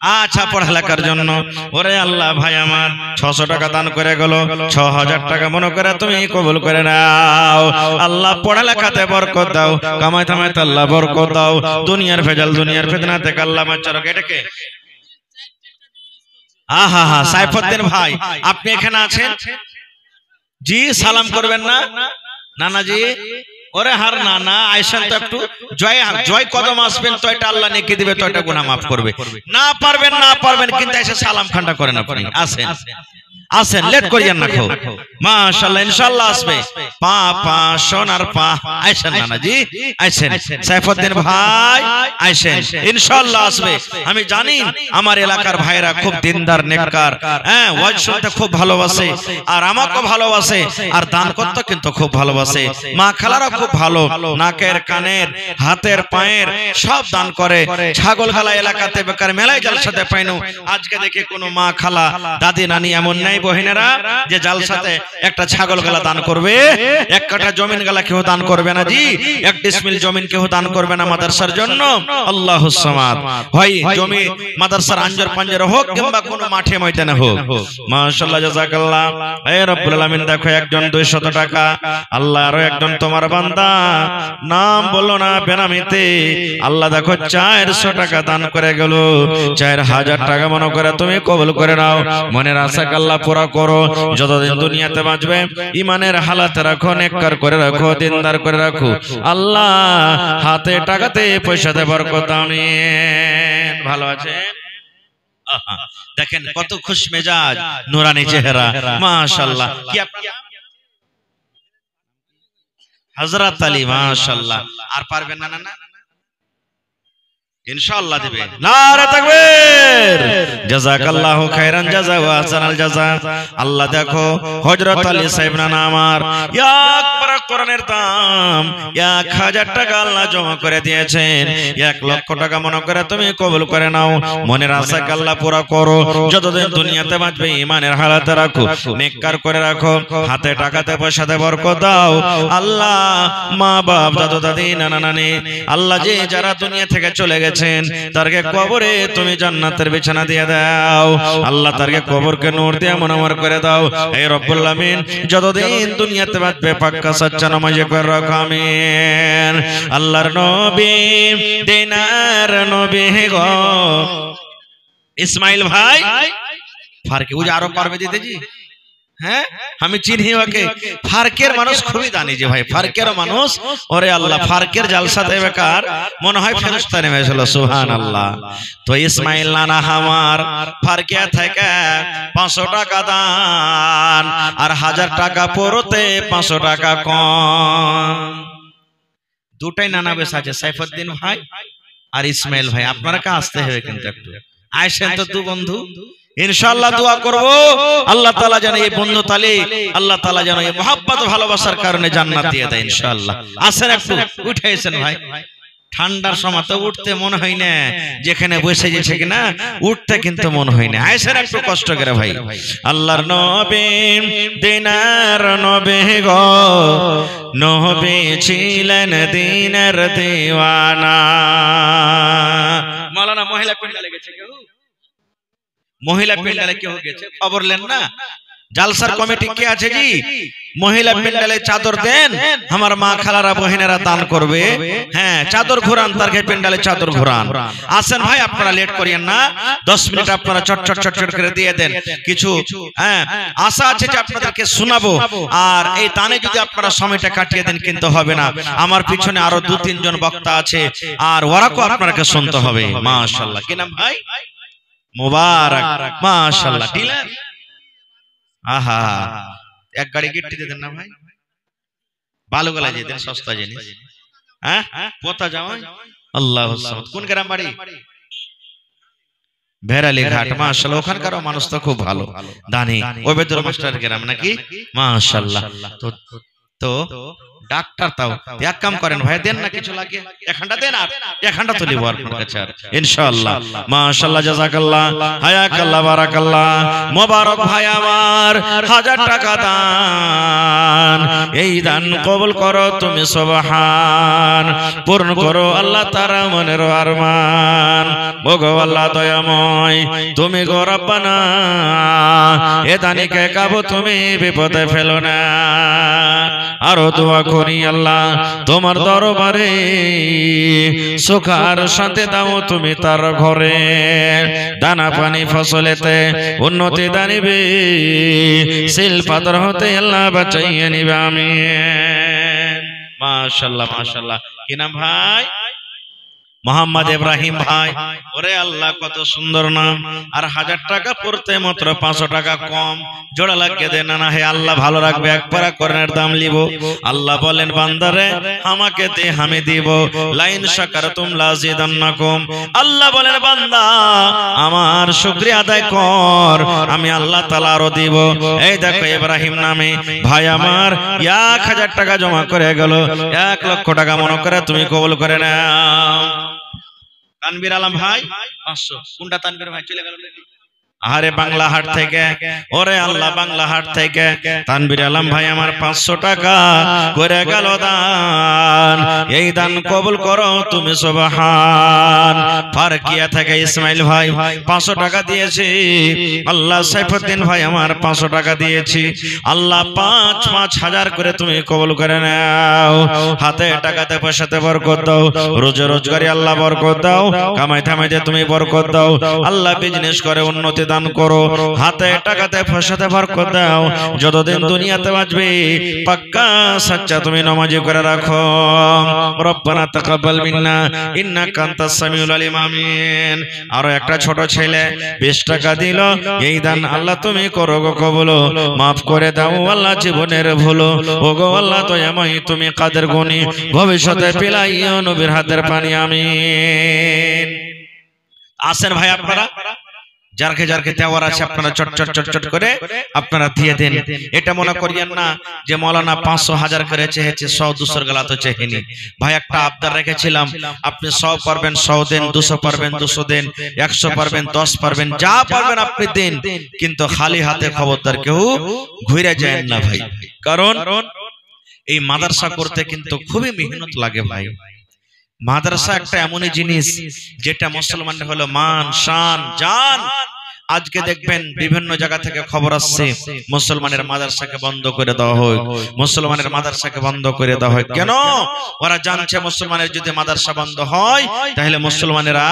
আচ্ছা, পড়ালেখার জন্য। ওরে আল্লাহ, ভাই আমার 600 টাকা দান করে গেল, 6000 টাকা মনে করে তুমি কবুল করে নাও। আল্লাহ পড়ালেখাতে বরকত দাও, কামাই থামাইতে আল্লাহ বরকত দাও, দুনিয়ার ভেজাল দুনিয়ার ফিতনা থেকে আল্লাহ বাঁচাও। এটাকে আহা, সাইফুদ্দিন ভাই, আপনি এখানে আছেন জি? সালাম করবেন না নানাজি? ওরে হার নানা, আইসেন তো একটু। জয় কদম আসবেন তো এটা আল্লাহ নেকি দিবে, তো এটা গুনাহ মাফ করবে। না পারবেন কিন্তু এসে সালাম খান্ডা করেন আপনি। আসেন, লেট করিয়েন না। খুব মাশাআল্লাহ, ইনশাআল্লাহ আসবে। পা সোনার পা। আইসেন নানাজি, আইসেন। সাইফুদ্দিন ভাই আইসেন, ইনশাআল্লাহ আসবে। আমি জানি আমার এলাকার ভাইরা খুব দিনদার নেককার, হ্যাঁ, ওয়াজ শুনতে খুব ভালোবাসে, আর আমাকেও ভালোবাসে, আর দান করতে কিন্তু খুব ভালোবাসে। মা খালারা খুব ভালো, নাকের কানের হাতের পায়ের সব দান করে। ছাগল খালা এলাকাতে বেকার মেলায় জালসাতে পাইনো। আজকে দেখে কোনো মা খালা দাদি নানি এমন নাই বহিনেরা যে জালসাতে একটা ছাগল গালা দান করবে, এক কাঠা জমিন গালা কেউ দান করবে না জি, 1 ডিসমিল জমিন কেউ দান করবে না মাদ্রাসার জন্য। আল্লাহুস সামাদ। হয় জমি মাদ্রাসার আঞ্জর পাঞ্জর হোক কিংবা কোনো মাঠে ময়দানে হোক। মাশাআল্লাহ, জাযাকাল্লাহ। হে রব্বুল আলামিন, দেখো একজন 200 টাকা। আল্লাহ, আরো একজন তোমার বান্দা, নাম বলো না বেনামিতে, আল্লাহ দেখো 400 টাকা দান করে গেল। 4000 টাকা মনে করে তুমি কবুল করে নাও। মনের আশা আল্লাহ পুরা করো। যতদিন দুনিয়াতে বাঁচবে ইমানের হালাতে রাখো, নেককার করে রাখো, দিনদার করে রাখো। আল্লাহ হাতে টাকাতে পয়সাতে বরকত দাও। ভালো আছে? দেখেন কত খুশ মেজাজ, নুরানি চেহারা, মাশাআল্লাহ। কি হযরত আলী, মাশাআল্লাহ। আর পারবেন না? না, ইনশাআল্লাহ দিবে। নারে তাকবীর, জাযাকাল্লাহু খাইরান জাযা ওয়া আহসানাল জাযা। আল্লাহ দেখো হযরত আলী সাহেব না আমার এক পারা কোরআনের দাম 1000 টাকা আল্লাহ জমা করে দিয়েছেন। 1 লক্ষ টাকা মনে করে তুমি কবুল করে নাও। মনের আশাকে আল্লাহ পুরা করো। যতদিন দুনিয়াতে বাঁচবে ইমানের হালাতে রাখো, নেককার করে রাখো, হাতে টাকাতে পয়সাতে বরকত দাও। আল্লাহ মা বাপ দাদু দাদি নানা নানি, আল্লাহ যে যারা দুনিয়া থেকে চলে গেছে তারকে কবরে তুমি জান্নাতের বিছানা দিয়ে দাও। আল্লাহ তারকে কবরকে নূর দিয়ে মুনাওয়ার করে দাও। হে রব্বুল আমিন, যতদিন দুনিয়াতে বাঁচবে পাক্কা সাচ্চা নামাজি করে রাখো। আমিন। আল্লাহর নবী, দিনার নবী গো ইসমাইল ভাই ফারকে উজ আরো পারবে দিতে জি? হ্যাঁ, আমি চিনি ওকে। ফারকের মানুষ খুবই জানি যে ভাই, ফারকের মানুষ। ওরে আল্লাহ, ফারকের জালসাতে বেকার মনে হয় ফেরেশতা নেমেছিল। সুবহানাল্লাহ। তো ইসমাইল নানা আমার ফারকে থেকে 500 টাকা দান, আর 1000 টাকা পড়তে 500 টাকা কম। দুটাই নানা বেশ আছে, সাইফুদ্দিন ভাই আর ইসমাইল ভাই। আপনারা কা আসতে হবে কিন্তু একটু আইসেন তো দু বন্ধু। ইনশাআল্লাহ দোয়া করব আল্লাহ তাআলা যেন এই বন্ধু তালে আল্লাহ তাআলা যেন এই মহব্বত ভালোবাসার কারণে জান্নাত দিয়ে দেয় ইনশাআল্লাহ। আসেন একটু উঠেছেন ভাই। ঠান্ডার সময় তো উঠতে মনে হয় না, যেখানে বসে গেছে কিনা উঠতে কিন্তু মনে হয় না। আইসেন একটু কষ্ট করে ভাই। আল্লাহর নবী, দিনার নবী গো, নবী ছিলেন দিনের দিওয়ানা। মাওলানা মহিলা প্যান্ডেলে গেছে কেউ? মহিলা প্যান্ডেলে কেউ গেছে? খবর নেন না। জালসার কমিটি কে আছে জি? মহিলা প্যান্ডেলে চাদর দেন, আমার মা খালারা বহিনেরা দান করবে। হ্যাঁ, চাদর ঘোরান, তারকে প্যান্ডেলে চাদর ঘোরান। আসেন ভাই, আপনারা লেট করিয়েন না। 10 মিনিট আপনারা চট করে দিয়ে দেন। কিছু হ্যাঁ আশা আছে যে আপনাদেরকে শোনাবো, আর এই দানে যদি আপনারা সময়টা কাটিয়ে দেন কিন্তু হবে না। আমার পিছনে আরো 2-3 জন বক্তা আছে, আর ওরাকে আপনাকে শুনতে হবে। মাশাআল্লাহ। কি নাম ভাই? মুবারক। মাশাআল্লাহ। ডিলার, আহা, এক গাড়ি গিট্টি দিয়ে দেন না ভাই। ভালো গলা দিয়ে দেন, সস্তা জিনিস। হ্যাঁ, কোথা যাও? আল্লাহুস সামাদ। কোন গ্রাম বাড়ি? ভেরালি ঘাট। মাশাআল্লাহ। ওখানকার মানুষ তো খুব ভালো, দানি। ওবেদুর মাস্টার গ্রাম নাকি? মাশাআল্লাহ। তো ডাক্তার তাও এক কাম করেন ভাই, দেন না কিছু লাগে, এখানটা দেন আর এখানটা তো নিব আপনার কাছে আর ইনশাআল্লাহ। মাশাআল্লাহ, জাযাকাল্লাহ, হায়াকাল্লাহ, বারাকাল্লাহ। মোবারক ভাই আমার 1000 টাকা দান, এই দান কবুল করো তুমি সুবহান, পূর্ণ করো আল্লাহ তারা মনের আরমান। ওগো আল্লাহ দয়াময়, তুমি গো রব্বানা, এ দানিকে কাবু তুমি বিপদে ফেলো না। আরো দোয়া করি আল্লাহ তোমার দরবারে, সুখ আর শান্তি দাও তুমি তার ঘরে, দানা পানি ফসলেতে উন্নতি দানিবে, সিল পাথর হতে আল্লাহ বাঁচাইয়ে নিবে আমিন। মাশাআল্লাহ মাশাআল্লাহ। কি নাম ভাই? মোহাম্মদ ইব্রাহিম ভাই। ওরে আল্লাহ কত সুন্দর নাম। আর 1000 টাকা পড়তে মাত্র 500 টাকা কম, জোড়া লাগিয়ে দেন না। হে আল্লাহ ভালো রাখবে, এক পারা কোরআনের দাম লিব। আল্লাহ বলেন বান্দারে আমাকে দে আমি দিব, লাইন শাকারতুম লাযিদান্নাকুম। আল্লাহ বলেন বান্দা আমার শুকরিয়া আদায় কর, আমি আল্লাহ তাআলা আরো দিব। এই দেখো ইব্রাহিম নামে ভাই আমার 1000 টাকা জমা করে গেল, 1 লক্ষ টাকা মনে করে তুমি কবুল করে নাও। তানভীর আলম ভাই 500। কোনটা তানভীর ভাই চলে গেল? আরে বাংলা হাট থেকে, ওরে আল্লাহ বাংলা হাট থেকে তানভীর আলম ভাই আমার 500 টাকা করে গেল দান, এই দান কবুল করো তুমি সুবহান। ফারকিয়া থেকে ইসমাইল ভাই 500 টাকা দিয়েছি, আল্লাহ সাইফুদ্দিন ভাই আমার 500 টাকা দিয়েছি, আল্লাহ 5,000 করে তুমি কবুল করে নাও। হাতে টাকাতে পয়সাতে বরকত দাও, রোজে রোজগারি আল্লাহ বরকত দাও, কামাই থামাইতে তুমি বরকত দাও, আল্লাহ বিজনেস করে উন্নতি দান করো, হাতে টাকাতে পয়সাতে বরকত দাও, যতদিন দুনিয়াতে বাঁচবে পাক্কা সাচ্চা তুমি নামাজি করে রাখো। রব্বানা তাকাব্বাল মিন্না ইন্নাকা আনতাস সামিউল আলিম আমিন। আরো একটা ছোট ছেলে 20 টাকা দিল, এই দান আল্লাহ তুমি করো গো কবুল, মাফ করে দাও আল্লাহ জীবনের ভুল। ওগো আল্লাহ দয়াময় তুমি কাদের গুণী, ভবিষ্যতে পিলাইও নবীর হাতের পানি আমিন। আসেন ভাই আপনারা যারকে যারকে দেওয়ার আছে আপনারা চট চট চট চট করে আপনারা দিয়ে দেন। এটা মনে করিয়েন না যে মৌলানা 500,000 করে চেয়েছে, 100-200 গলা তো চেহেনি ভাই। একটা আবদার রেখেছিলাম, আপনি 100 পারবেন 100 দেন, 200 পারবেন 200 দেন, 100 পারবেন 10 পারবেন, যা পারবেন আপনি দেন, কিন্তু খালি হাতে খবরদার কেউ ঘুরে যায় না ভাই। কারণ এই মাদ্রাসা করতে কিন্তু খুবই মেহনত লাগে ভাই। মাদ্রাসা একটা এমনই জিনিস যেটা মুসলমান হলো মান শান জান। আজকে দেখবেন বিভিন্ন জায়গা থেকে খবর আসছে মুসলমানের মাদ্রাসাকে বন্ধ করে দেওয়া হয়, মুসলমানের মাদ্রাসাকে বন্ধ করে দেওয়া হয়। কেন? ওরা জানছে মুসলমানের যদি মাদ্রাসা বন্ধ হয় তাহলে মুসলমানেরা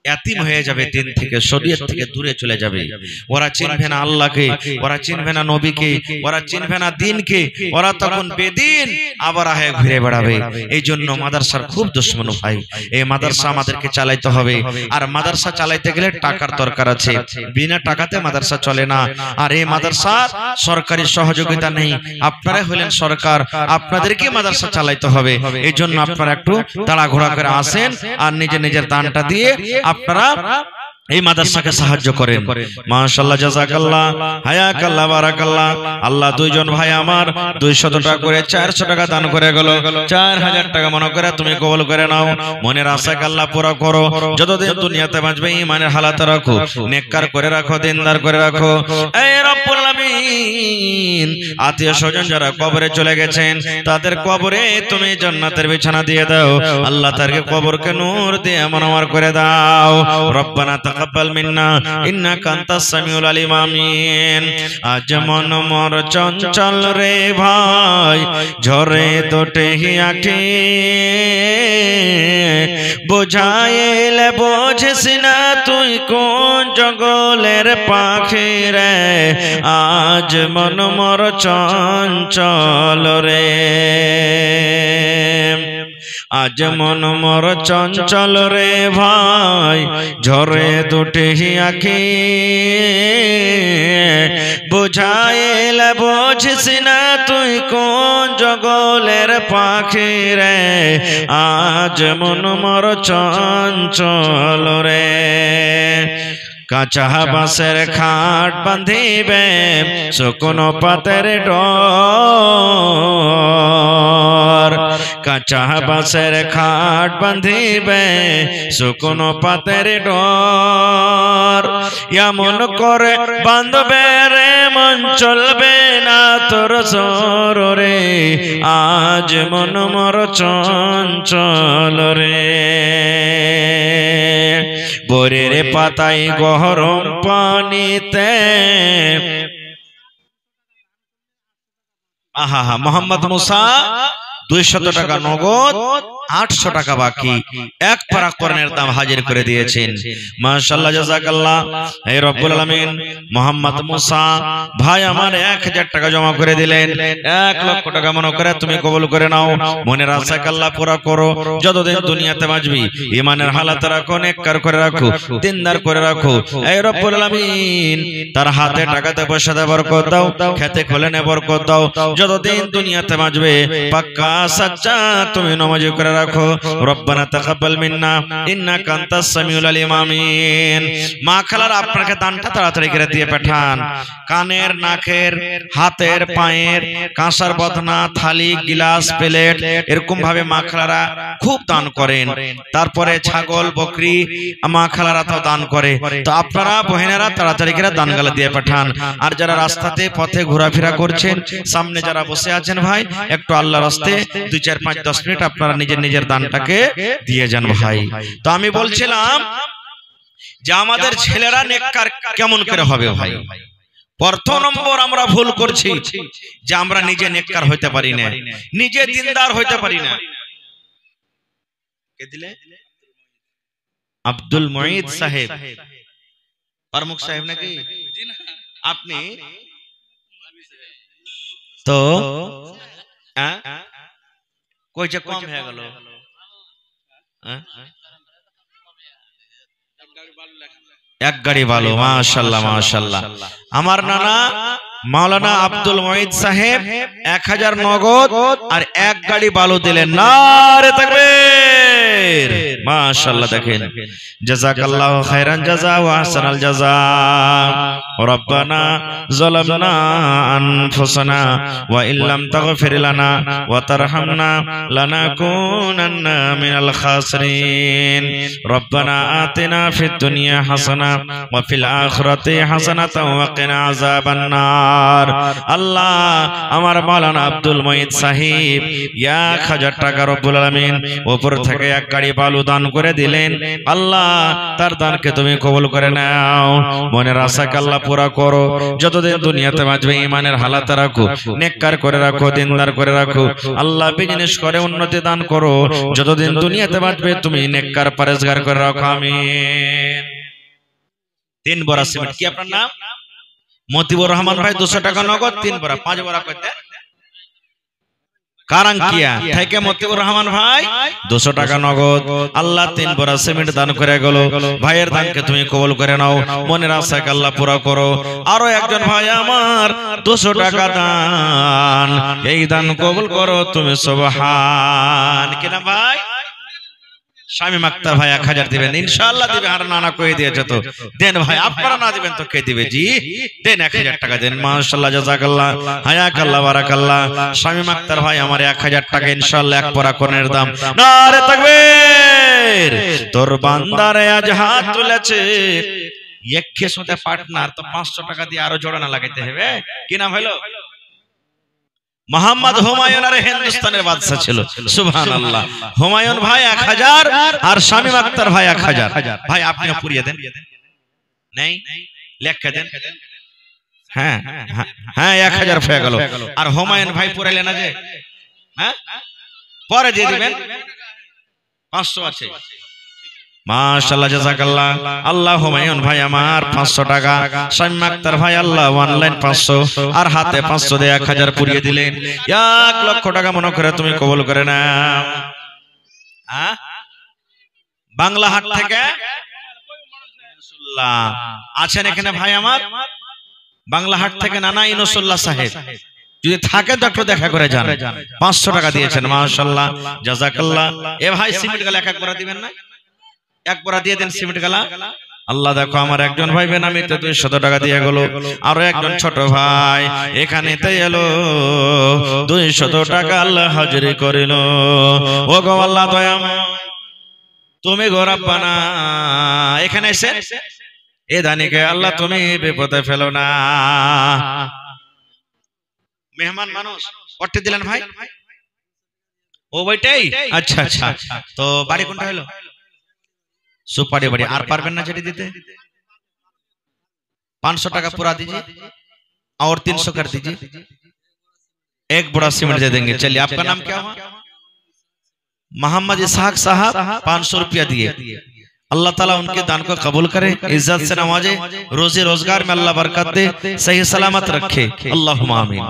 এতিম হয়ে যাবে, দিন থেকে শরীয়ত থেকে দূরে চলে যাবে। ওরা চিনবে না আল্লাহকে, ওরা চিনবে না নবীকে, ওরা চিনবে না দ্বীনকে, ওরা তখন বেদিন আবার আহে ঘুরে বেড়াবে। এই জন্য মাদ্রাসার খুব দুশমন ভাই। এই মাদ্রাসা আমাদেরকে চালাইতে হবে, আর মাদ্রাসা চালাইতে গেলে টাকার দরকার আছে, বিনা টাকাতে মাদ্রাসা চলে না। আর এই মাদ্রাসার সরকারি সহযোগিতা নেই, আপনারা হলেন সরকার, আপনাদেরকে মাদ্রাসা চালাইতে হবে। এই জন্য আপনারা একটু তাড়াঘোড়া করে আসেন আর নিজের নিজের দানটা দিয়ে আপনারা এই মাদ্রাসাকে সাহায্য করেন। মাশাআল্লাহ, জাযাকাল্লাহ, হায়াকাল্লাহ, বারাকাল্লাহ। আল্লাহ দুইজন ভাই আমার 200 টাকা করে 400 টাকা দান করে গেল, 4000 টাকা মনে করে তুমি কবুল করে নাও। মনের আশাকে আল্লাহ পুরো করো, যতদিন দুনিয়াতে বাঁচবে ঈমানের হালাতে রাখো, নেককার করে রাখো, দিনদার করে রাখো। এই রব্বুল আলামিন, আত্মীয় স্বজন যারা কবরে চলে গেছেন তাদের কবরে তুমি জান্নাতের বিছানা দিয়ে দাও, আল্লাহ তাদেরকে কবরকে নূর দিয়ে মনোয়ার করে দাও। রব্বানা তাকাব্বাল মিন্না ইন্নাকা আনতাস সামিউল আলিম আমিন। আজ মন মোর চঞ্চল রে ভাই, ঝরে তোটে আঁখি, বোঝাইলে বোঝিস না তুই কোন জঙ্গলের পাখি রে, আজ মন মোর চঞ্চল রে, আজ মন মোর চঞ্চল রে ভাই, ঝরে দুটি আঁখি, বুঝাইলে বুঝিস না তুই কোন জঙ্গলের পাখি রে, আজ মন মোর চঞ্চল রে। কাঁচা বাঁশের খাট বাঁধিবে শুকনো পাতের ডোর কাঁচা বাঁশের খাট বাঁধিবে শুকনো পাতের ডোর এমন করে বাঁধবে রে মন চলবে না তোর সরে আজ মন মর চঞ্চল রে বরের পাতায় গরম পানিতে আহা হা মোহাম্মদ মুসা 200 টাকা নগদ 800 টাকা বাকি এক পারা কোরআনের দাম হাজির করে দিয়েছেন মাশাআল্লাহ জাযাকাল্লাহ এই রব্বুল আলামিন মোহাম্মদ মুসা ভাই আমার 1000 টাকা জমা করে দিলেন 1 লক্ষ টাকা মনে করে তুমি কবুল করে নাও মনের আশা আল্লাহ পুরা করো যতদিন দুনিয়াতে বাঁচবি ঈমানের হালাত রাখো নেককার করে রাখো দিনদার করে রাখো এই রব্বুল আলামিন তার হাতে টাকাতে পয়সাতে বরকত দাও খেতে খোলেনে বরকত দাও যতদিন দুনিয়াতে বাঁচবে পাক্কা সচ্চা তুমি নামাজি করে রাখো রব্বানা তাকাব্বাল মিন্না ইন্নাকা আনতাস সামিউল আলিম আমিন মা খালার আপনাকে দানটা তাড়াতাড়ি করে দিয়ে পাঠান কানের নাকের হাতের পায়ের কাঁসার বদনা থালি গিলাস প্লেট এরকম ভাবে মা খালারা খুব দান করেন তারপরে ছাগল বকরি মা খালারা তো দান করে তো আপনারা বহেনেরা তাড়াতাড়ি করে দানগুলো দিয়ে পাঠান আর যারা রাস্তাতে পথে ঘোরাফেরা করছেন সামনে যারা বসে আছেন ভাই একটু আল্লাহর রাস্তায় 2 4 5 10 মিনিট আপনারা নিজের দানটাকে দিয়ে যান ভাই তো আমি বলছিলাম যে আমাদের ছেলেরা নেককার কেমন করে হবে ভাই প্রথম নম্বর আমরা ভুল করছি যে আমরা নিজে নেককার হইতে পারি না নিজে দিনদার হইতে পারি না কে দিলে আব্দুল মুঈদ সাহেব প্রমুখ সাহেব নাকি আপনি তো कोई कम है गलो एक गाड़ी वालो माशाल्लाह माशाल्लाह আমার নানা মাওলানা আব্দুল মুঈদ সাহেব 1000 নগদ আর এক গাড়ি বালু দিলেন নারে তাকবীর মাশাআল্লাহ দেখেন জাযাকাল্লাহু খাইরান জাযা ওয়া আহসানাল জাযা রব্বানা যালামনা আনফুসানা ওয়া ইল্লাম তাগফির লানা ওয়া তারহামনা লানাকুনান্না মিনাল খাসিরিন রব্বানা আতিনা ফিদ দুনিয়া হাসানা ওয়া ফিল আখিরাতি হাসানাতাও ওয়া কিনা আযাবান নার আল্লাহ আমার মাওলানা আব্দুল মুঈদ সাহেব 1000 টাকা রব্বুল আলামিন উপর থেকে এক গাড়ি বালু দান করে দিলেন আল্লাহ তার দানকে তুমি কবুল করে নাও মনের আশাকে আল্লাহ পুরা করো যতদিন দুনিয়াতে বাঁচবে ঈমানের হালাতে রাখো নেককার করে রাখো দিনদার করে রাখো আল্লাহ বিজনেস করে উন্নতি দান করো যতদিন দুনিয়াতে বাঁচবে তুমি নেককার পরেজগার করে রাখো আমিন 3 বড়া সিমেন্ট কি আপনার নাম মতিবুর রহমান ভাই 200 টাকা নগদ 3 বড়া 5 বড়া কইতে কারাঙ্কিয়া থেকে মতিবুর রহমান ভাই 200 টাকা নগদ আল্লাহ 3 বড়া সিমেন্ট দান করে গেল ভাইয়ের দানকে তুমি কবুল করে নাও মনের আশাকে আল্লাহ পুরা করো আরো একজন ভাই আমার 200 টাকা দান এই দান কবুল করো তুমি সুবহান কি না ভাই শামীম আক্তার ভাই 1000 দিবেন ইনশাআল্লাহ দিবে আর নানা কই দিয়েছে তো দেন ভাই আপনারা না দিবেন তো কে দিবে জি দেন 1000 টাকা দেন মাশাআল্লাহ জাযাকাল্লাহ হায়াকাল্লাহ বারাকাল্লাহ শামীম আক্তার ভাই আমার 1000 টাকা ইনশাআল্লাহ এক পরা কোরআনের দাম নারে তাকবীর তোর বান্দারে আজ হাত তুলেছে এক খেসতে পার্টনার তো 500 টাকা দিয়ে আরো জোড়ানা লাগাইতে হবে কি নাম হলো মোহাম্মদ হুমায়ুন আর হিন্দুস্তানের বাদশা ছিল সুবহানাল্লাহ হুমায়ুন ভাই 1000 আর শামীম আক্তার ভাই 1000 ভাই আপনিও পুরিয়ে দেন নাই লেখা দেন হ্যাঁ হ্যাঁ 1000 হয়ে গেল আর হুমায়ুন ভাই পুরাইলেন না যে হ্যাঁ পরে দিয়ে দিবেন 500 আছে মাশাআল্লাহ জাযাকাল্লাহ আল্লাহ হুমায়ুন ভাই আমার 500 টাকা শামীম আক্তার ভাই আল্লাহ অনলাইন 500 আর হাতে 500 দিয়ে 1000 পুরিয়ে দিলেন 1 লক্ষ টাকা মনে করে তুমি কবুল করে নাও হ্যাঁ বাংলা হাট থেকে ইনশাআল্লাহ আছেন এখানে ভাই আমার বাংলা হাট থেকে নানা ইনসুল্লাহ সাহেব যদি থাকে তো একটু দেখা করে যান 500 টাকা দিয়েছেন মাশাআল্লাহ জাযাকাল্লাহ এ ভাই সিমেন্ট গালা এক এক করে দিবেন না এক বড়া দিয়ে দেন সিমেন্ট গালা আল্লাহ দেখো আমার একজন ভাই বেনামিতে 200 টাকা দিয়ে গেল, আরো একজন ছোট ভাই এখানেতে এলো 200 টাকা আল্লাহ হাজিরি করিল। ও গো আল্লাহ দয়াময় তুমি গো রব্বানা এখানে এসে এ দানিকে আল্লাহ তুমি বিপদে ফেলো না। মেহমান মানুষ পট্টি দিলেন ভাই, ও বইটাই আচ্ছা আচ্ছা। তো বাড়ি কোনটা হলো? সুপারি বাড়ি। আর পারবেন না যেটি দিতে? 500 টাকা पूरा दीजिए और 300 कर दीजिए, एक बड़ा सीमेंट दे देंगे। चलिए आपका नाम क्या हुआ? मोहम्मद इसहाक साहब 500 रुपया दिए। अल्लाह ताला उनके दान को कबूल करे, इज्जत से नवाजे, रोजी रोजगार में अल्लाह बरकत दे, सही सलामत रखे, अल्लाहुम्मा आमीन।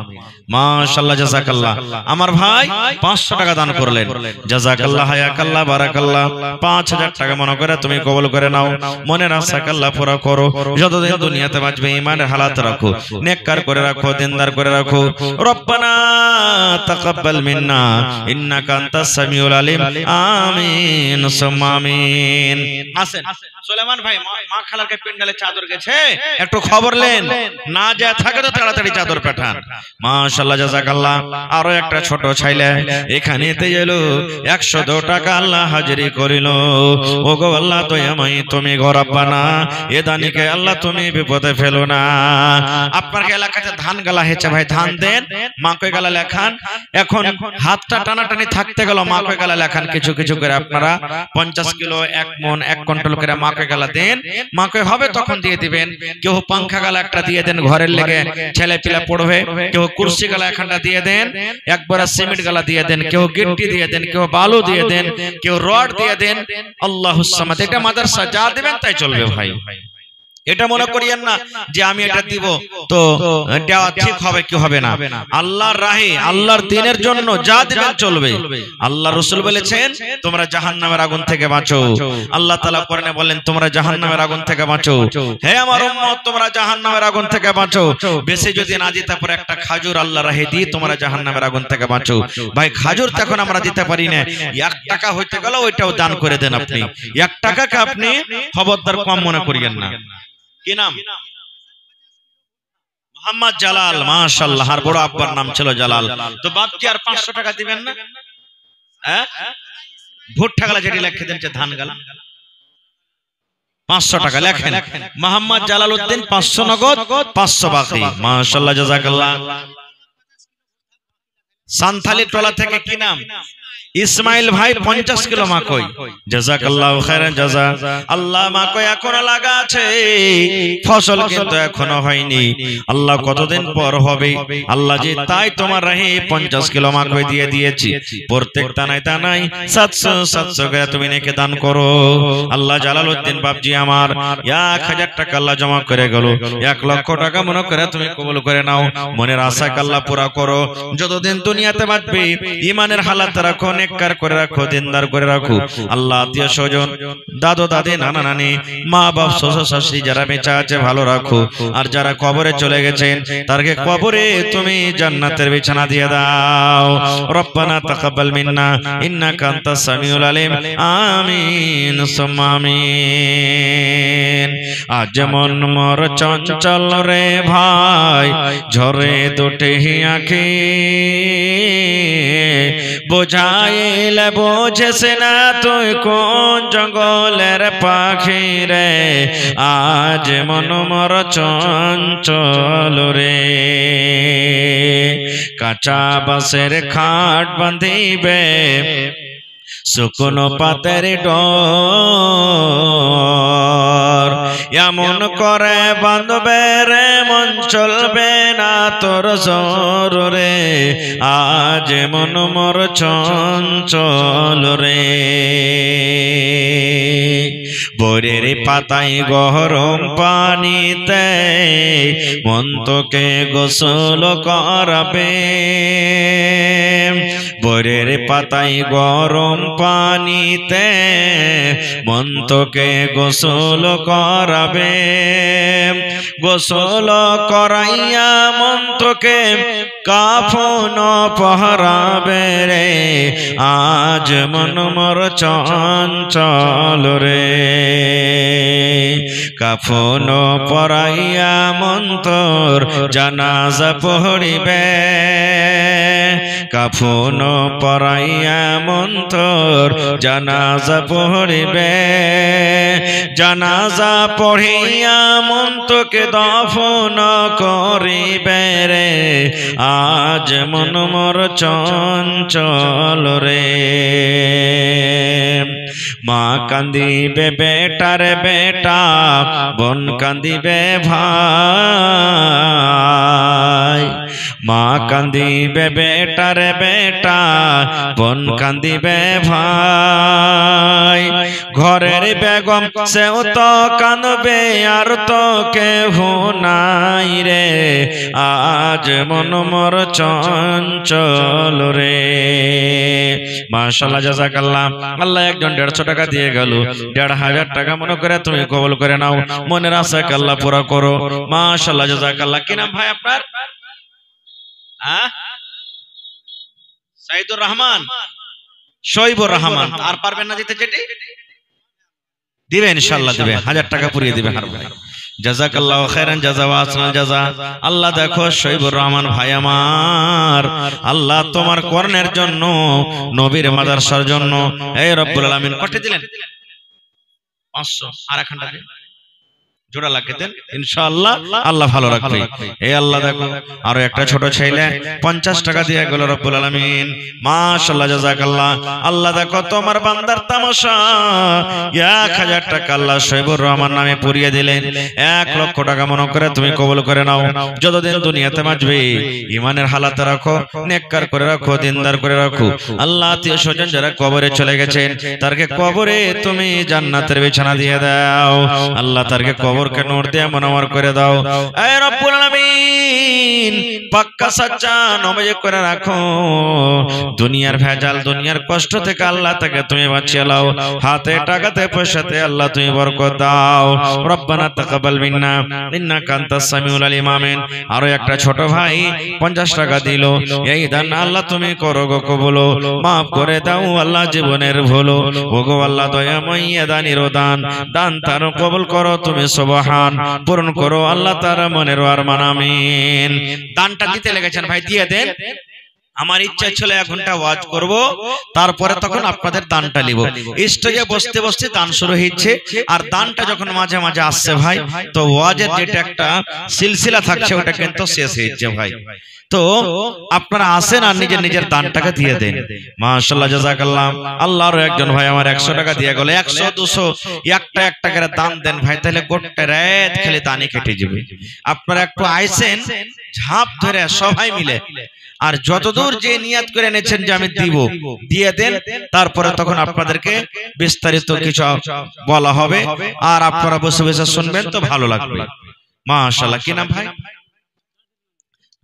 माशाअल्लाह জাযাকাল্লাহ। আমার ভাই 500 টাকা দান করলেন, জাযাকাল্লাহ হায়াকাল্লাহ বারাকাল্লাহ। 5000 টাকা মনে করে তুমি কবুল করে নাও, মনের আশা আল্লাহ পুরো করো, যতদিন দুনিয়াতে বাঁচবে ঈমানের হালাত রাখো, নেককার করে রাখো, দিনদার করে রাখো। রব্বানা তাকাব্বাল মিন্না ইন্নাকা আনতাস সামিউল আলিম, আমিন সুম্মা আমিন। আসেন সুলেমান ভাই, মা খালাকে প্যান্ডেলে চাদর গেছে, একটু খবর নেন, না যা থাকে তো তাড়াতাড়ি চাদর পাঠান। মাশাআল্লাহ জাযাকাল্লাহ। আরো একটা ছোট ছেলে এখানেতে এলো 102 টাকা আল্লাহ হাজিরি করিল। ও গো আল্লাহ দয়াময় তুমি গো রব্বানা এ দানিকে আল্লাহ তুমি বিপদে ফেলো না। আপনার এলাকাতে ধান গালা হয়েছে ভাই, ধান দেন, মা কই গালা লেখান। এখন হাতটা টানাটানি থাকতে গেল, মা কই গালা লেখান কিছু কিছু করে। আপনারা 50 কিলো 1 মণ 1 কুইন্টাল করে মা কই গালা দেন, মা কই হবে তখন দিয়ে দিবেন। কেউ পাংখা গালা একটা দিয়ে দেন, ঘরের লেগে ছেলে পিলা পড়বে। কেউ কুরসি গালা এখানটা দিয়ে দেন, একবার সিমেন্ট গালা দিয়ে দেন, কেউ গিট্টি দিয়ে দেন, কেউ বালু দিয়ে দেন, কেউ রড দিয়ে দেন। আল্লাহুস সামাদ। এটা মাদ্রাসা যা দিবেন তাই চলবে ভাই, এটা মনে করিয়েন না যে আমি এটা দিব তো দেওয়া ঠিক হবে কি হবে না। আল্লাহর রাহে আল্লাহর দ্বীনের জন্য যা দিবেন চলবে। আল্লাহ রাসূল বলেছেন তোমরা জাহান্নামের আগুন থেকে বাঁচো। আল্লাহ তাআলা কোরআনে বলেন তোমরা জাহান্নামের আগুন থেকে বাঁচো। হে আমার উম্মত তোমরা জাহান্নামের আগুন থেকে বাঁচো। বেশি যদি না দিতে পারে একটা খাজুর আল্লাহর রাহে দিয়ে তোমরা জাহান্নামের আগুন থেকে বাঁচো। ভাই খাজুর তো এখন আমরা দিতে পারি না, 1 টাকা হইতে গেল ওইটাও দান করে দেন আপনি। 1 টাকাকে আপনি খবরদার কম মনে করিয়েন না। কি নাম? মোহাম্মদ জালাল। মাশাআল্লাহ। আর বড় আব্বার নাম ছিল জালাল। তো বাপ কি আর 500 টাকা দিবেন না? হ্যাঁ ভুট্টা গালা যেটি লিখে দেন ধান গালা 500 টাকা লেখেন। মোহাম্মদ জালাল উদ্দিন 500 নগদ 500 বাকি। মাশাআল্লাহ জাযাকাল্লাহ। সান্থালি টলা থেকে কি নাম? ইসমাইল ভাই 50 কিলো মাকই। জাযাকাল্লাহু খাইরান জাযা। আল্লাহ মাকই এখনো লাগা আছে, ফসল কিন্তু এখনো হয়নি। আল্লাহ কতদিন পর হবে আল্লাহ জি, তাই তোমার রাহে 50 কিলো মাকই দিয়ে দিয়েছি। প্রত্যেক দানায় দানায় 700 করে তুমি নেকে দান করো। আল্লাহ জালালউদ্দিন বাপজি আমার 1000 টাকা আল্লাহ জমা করে গেল, 1 লক্ষ টাকা মনে করে তুমি কবুল করে নাও। মনের আশা আল্লাহ পুরা করো, যতদিন দুনিয়াতে বাঁচবে ঈমানের হালাত রাখো, নেককার করে রাখো, দিনদার করে রাখো। আল্লাহ আত্মীয় স্বজন, দাদু দাদি, নানা নানি, মা বাপ, শ্বশুর শাশুড়ি যারা বেঁচে আছে ভালো রাখো। আর যারা কবরে চলে গেছেন তাদেরকে কবরে তুমি জান্নাতের বিছানা দিয়ে দাও। রব্বানা তাকাব্বাল মিন্না ইন্নাকা আনতাস সামিউল আলিম, আমিন সুম্মা আমিন। আজ মন মোর চঞ্চল রে ভাই, ঝরে দুটি আঁখি, বোঝাইলে বোঝেস না তুই কোন জঙ্গলের পাখি রে। আজ মন মোর চঞ্চল রে, কাঁচা বাঁশের খাট বাঁধিবে, শুকনো পাতের ডোর, এমন করে বাঁধবে রে মন চলবে না তোর জোর রে। আজ মন মোর চঞ্চল রে, বরের পাতায় গরম পানিতে মন তোকে গোসল করাবে। বরের পাতায় গরম পানিতে মন তোকে গোসল করাবে। গোসল করাইয়া মন তোকে কাফন পহরাবে রে। আজ মন মোর চঞ্চল রে। কাফন পরাইয়া মন্তর জানাজা পড়িবে কাফন পরাইয়া মন্তর জানাজা পড়িবে জানাজা পড়িয়া মন্তকে দফন করিবে রে আজ মন মোর চঞ্চল রে মা কান্দিবে বেটার বেটা বোন কান্দিবে ভাই মা কান্দিবে বেটার বেটা বোন কান্দিবে ভাই ঘরের বেগম সেও তো কাঁদবে আর তো কেহ নাই রে আজ মন মোর চঞ্চল রে মাশাআল্লাহ জাযাকাল্লাহ আল্লাহ একজন 150 টাকা দিয়ে গেল 1500 টাকা মনে করে তুমি কবুল করে নাও মনের আশা আল্লাহ পুরা করো মাশাআল্লাহ জাযাকাল্লাহ কি নাম ভাই আপনার সাইদুর রহমান শৈবুর রহমান আর পারবেন না দিতে যেটি দিবে ইনশাআল্লাহ দিবে 1000 টাকা পুরিয়ে দিবে হার ভাই জাযাকাল্লাহু খাইরান জাযা ওয়া আসনাল জাযা আল্লাহ দেখো শৈবুর রহমান ভাই আমার আল্লাহ তোমার কর্ণের জন্য নবীর মাদ্রাসার জন্য এই রব্বুল আলামিন কটে দিলেন 500 আর একখানটা দিন জোড়া লাগিয়ে দেন ইনশাআল্লাহ আল্লাহ ভালো রাখবে এই আল্লাহ দেখো আরো একটা ছোট ছেলে 50 টাকা দিয়ে গেল রব্বুল আলামিন মাশাআল্লাহ জাযাকাল্লাহ আল্লাহ দেখো তোমার বান্দার তামাশা 1000 টাকা আল্লাহ শৈবুর রহমান নামে পুরিয়ে দিলেন 1 লক্ষ টাকা মনে করে তুমি কবুল করে নাও যতদিন দুনিয়াতে বাঁচবে ঈমানের হালাতে রাখো নেককার করে রাখো দিনদার করে রাখো আল্লাহ আত্মীয় স্বজন যারা কবরে চলে গেছেন তারকে কবরে তুমি জান্নাতের বিছানা দিয়ে দাও আল্লাহ তারকে কবরকে নূর দিয়ে মনোমর করে দাও এ রব্বুল আলামিন পাক্কা সাচ্চা নমাজ করে রাখো দুনিয়ার ভেজাল দুনিয়ার কষ্ট থেকে আল্লাহ তাকে তুমি বাঁচিয়ে নাও হাতে টাকাতে পয়সাতে আল্লাহ তুমি বরকত দাও রব্বানা তাকাব্বাল মিন্না ইন্নাকা আনতাস সামিউল আলিম আমিন আরো একটা ছোট ভাই 50 টাকা দিল এই দান আল্লাহ তুমি করো গো কবুল maaf করে দাও আল্লাহ জীবনের ভুল ওগো আল্লাহ দয়াময় দানির দান দান তার কবুল করো তুমি সুবহান পূরণ করো আল্লাহ তার মনের আরমান আমিন দানটা দিতে লেগেছেন ভাই দিয়ে দেন আমার ইচ্ছা ছিল 1 ঘন্টা ওয়াজ করব তারপরে তখন আপনাদের দানটা নিব স্টেজে বসতে বসতে দান শুরু হচ্ছে আর দানটা যখন মাঝে মাঝে আসছে ভাই তো ওয়াজের যেটা একটা সিলসিলা থাকছে ওটা কিন্তু শেষ হচ্ছে ভাই তো আপনারা আসেন আর নিজের নিজের দানটাকে দিয়ে দেন মাশাআল্লাহ জাযাকাল্লাহ আল্লাহর একজন ভাই আমার 100 টাকা দিয়ে গেল 100 200 একটা করে দান দেন ভাই তাহলে গোটা রাত খেলে দানি কেটে যাবে আপনারা একটু আইছেন ঝাঁপ ধরে সবাই মিলে আর যতদূর যে নিয়ত করে এনেছেন যে আমি দিব দিয়ে দেন তারপরে তখন আপনাদেরকে বিস্তারিত কিছু বলা হবে আর আপনারা বসে বসে শুনবেন তো ভালো লাগবে মাশাআল্লাহ কি নাম ভাই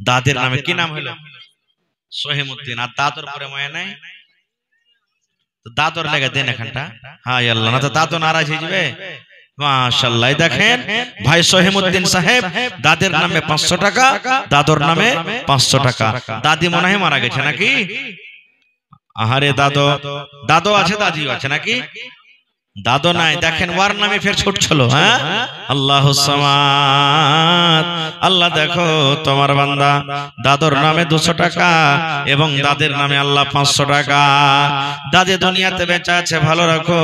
দাদের নামে কি নাম হলো সোহেমউদ্দিন আর দাদর পরে মনে নাই তো দাদর লাগা দেন এখানটা হায় আল্লাহ না তো দাদু নারাজ হয়ে যাবে মাশাআল্লাহ দেখেন ভাই সোহেমউদ্দিন সাহেব দাদের নামে 500 টাকা দাদর নামে 500 টাকা দাদি মনে হয় মারা গেছে নাকি আহারে দাদু আছে দাদিও আছে নাকি দাদু নাই দেখেন ওয়ার নামে ফের ছুটছিল হ্যাঁ আল্লাহুস সামাদ আল্লাহ দেখো তোমার বান্দা দাদুর নামে 200 টাকা এবং দাদের নামে আল্লাহ 500 টাকা দাদি দুনিয়াতে বেঁচে আছে ভালো রাখো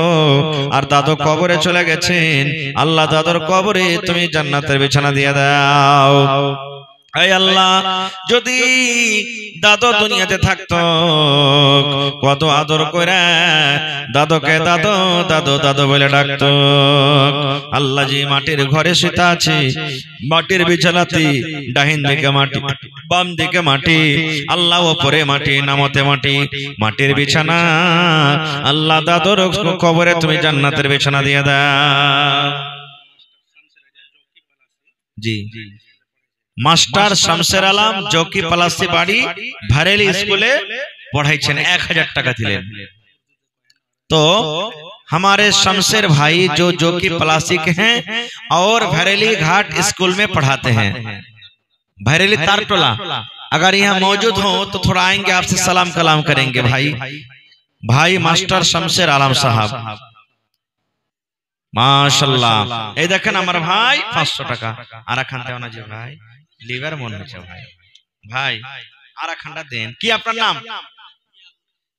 আর দাদু কবরে চলে গেছেন আল্লাহ দাদুর কবরে তুমি জান্নাতের বিছানা দিয়ে দাও এই আল্লাহ যদি দাদু দুনিয়াতে থাকতো কত আদর করে দাদুকে দাদু দাদু দাদু বলে ডাকতো আল্লাহ জি মাটির ঘরে শুতে আছে মাটির বিছানাতে ডাহিন দিকে মাটি বাম দিকে মাটি আল্লাহ উপরে মাটি নামতে মাটি মাটির বিছানা আল্লাহ দাদুর কবরে তুমি জান্নাতের বিছানা দিয়ে দাও জি মাস্টার শামসের আলম জকি পলাশি বাড়ি ভরেলি स्कूले पढ़ाइছেন 1000 টাকা দিলেন तो हमारे शमशेर भाई जो जोकी पलासी के हैं और भरेली घाट स्कूल में पढ़ाते हैं भरेली तारटोला अगर यहाँ मौजूद हो तो थोड़ा आएंगे आपसे सलाम कलाम करेंगे भाई मास्टर शमशेर आलम साहब মাশাআল্লাহ। এই দেখেন আমার ভাই 500 টাকা। আর খানটা না যে ভাই লিভার মন হচ্ছে ভাই, ভাই আর খানটা দেন। কি আপনার নাম?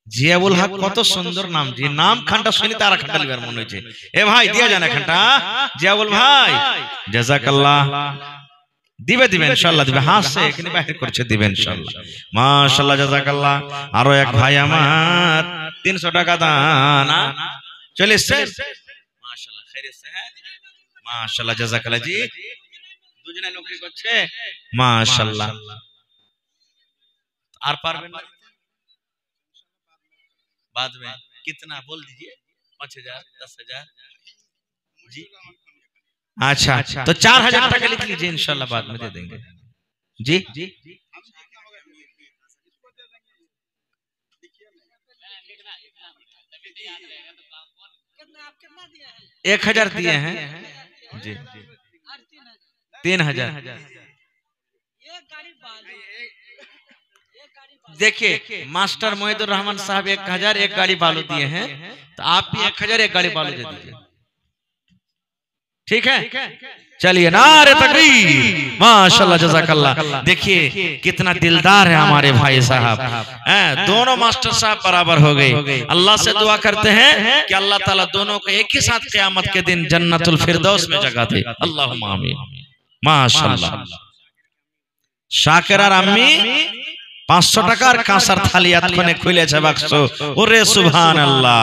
জিয়াউল হক। কত সুন্দর নাম, যে নাম খানটা শুনি তার খানটা লিভার মন হয়েছে। এ ভাই দিয়া জানা খানটা জিয়াউল ভাই, জাযাকাল্লাহ। দিবে ইনশাআল্লাহ দিবে, হাসছে এখানে বাহির করছে, দিবে ইনশাআল্লাহ। মাশাআল্লাহ জাযাকাল্লাহ। আরো এক ভাই আমার 300 টাকা দান চলে এসেছে। মাশাআল্লাহ খাইরে আছে, হ্যাঁ মাশাআল্লাহ জাযাকাল্লাহ। জি দুজনে নকরি করছে মাশাআল্লাহ। আর পারবেন না बाद में कितना बोल दीजिए, 5000 10,000 जी। अच्छा तो 4,000 टका लिख लीजिए, इंशाल्लाह बाद में दे देंगे जी। 1,000 दिए हैं जी, 3,000। देखिए मास्टर मोहिदुर रहमान साहब 1,000 एक गाड़ी बालू दिए हैं, तो आप भी 1,000 एक गाड़ी बालू दे दीजिए, ठीक है? चलिए नारे तकबीर, माशाल्लाह जज़ाकल्लाह। देखिए कितना दिलदार है हमारे भाई साहब, दोनों मास्टर साहब बराबर हो गए। अल्लाह से दुआ करते हैं कि अल्लाह ताला दोनों को एक ही साथ क़यामत के दिन जन्नतुल फिरदौस में जगह दे, अल्लाहुम्मा आमीन। माशाल्लाह। शाकिर আর আম্মি 500 টাকার কাঁসার থালি এতক্ষণে খুলেছে বাক্স। ওরে সুবহানাল্লাহ,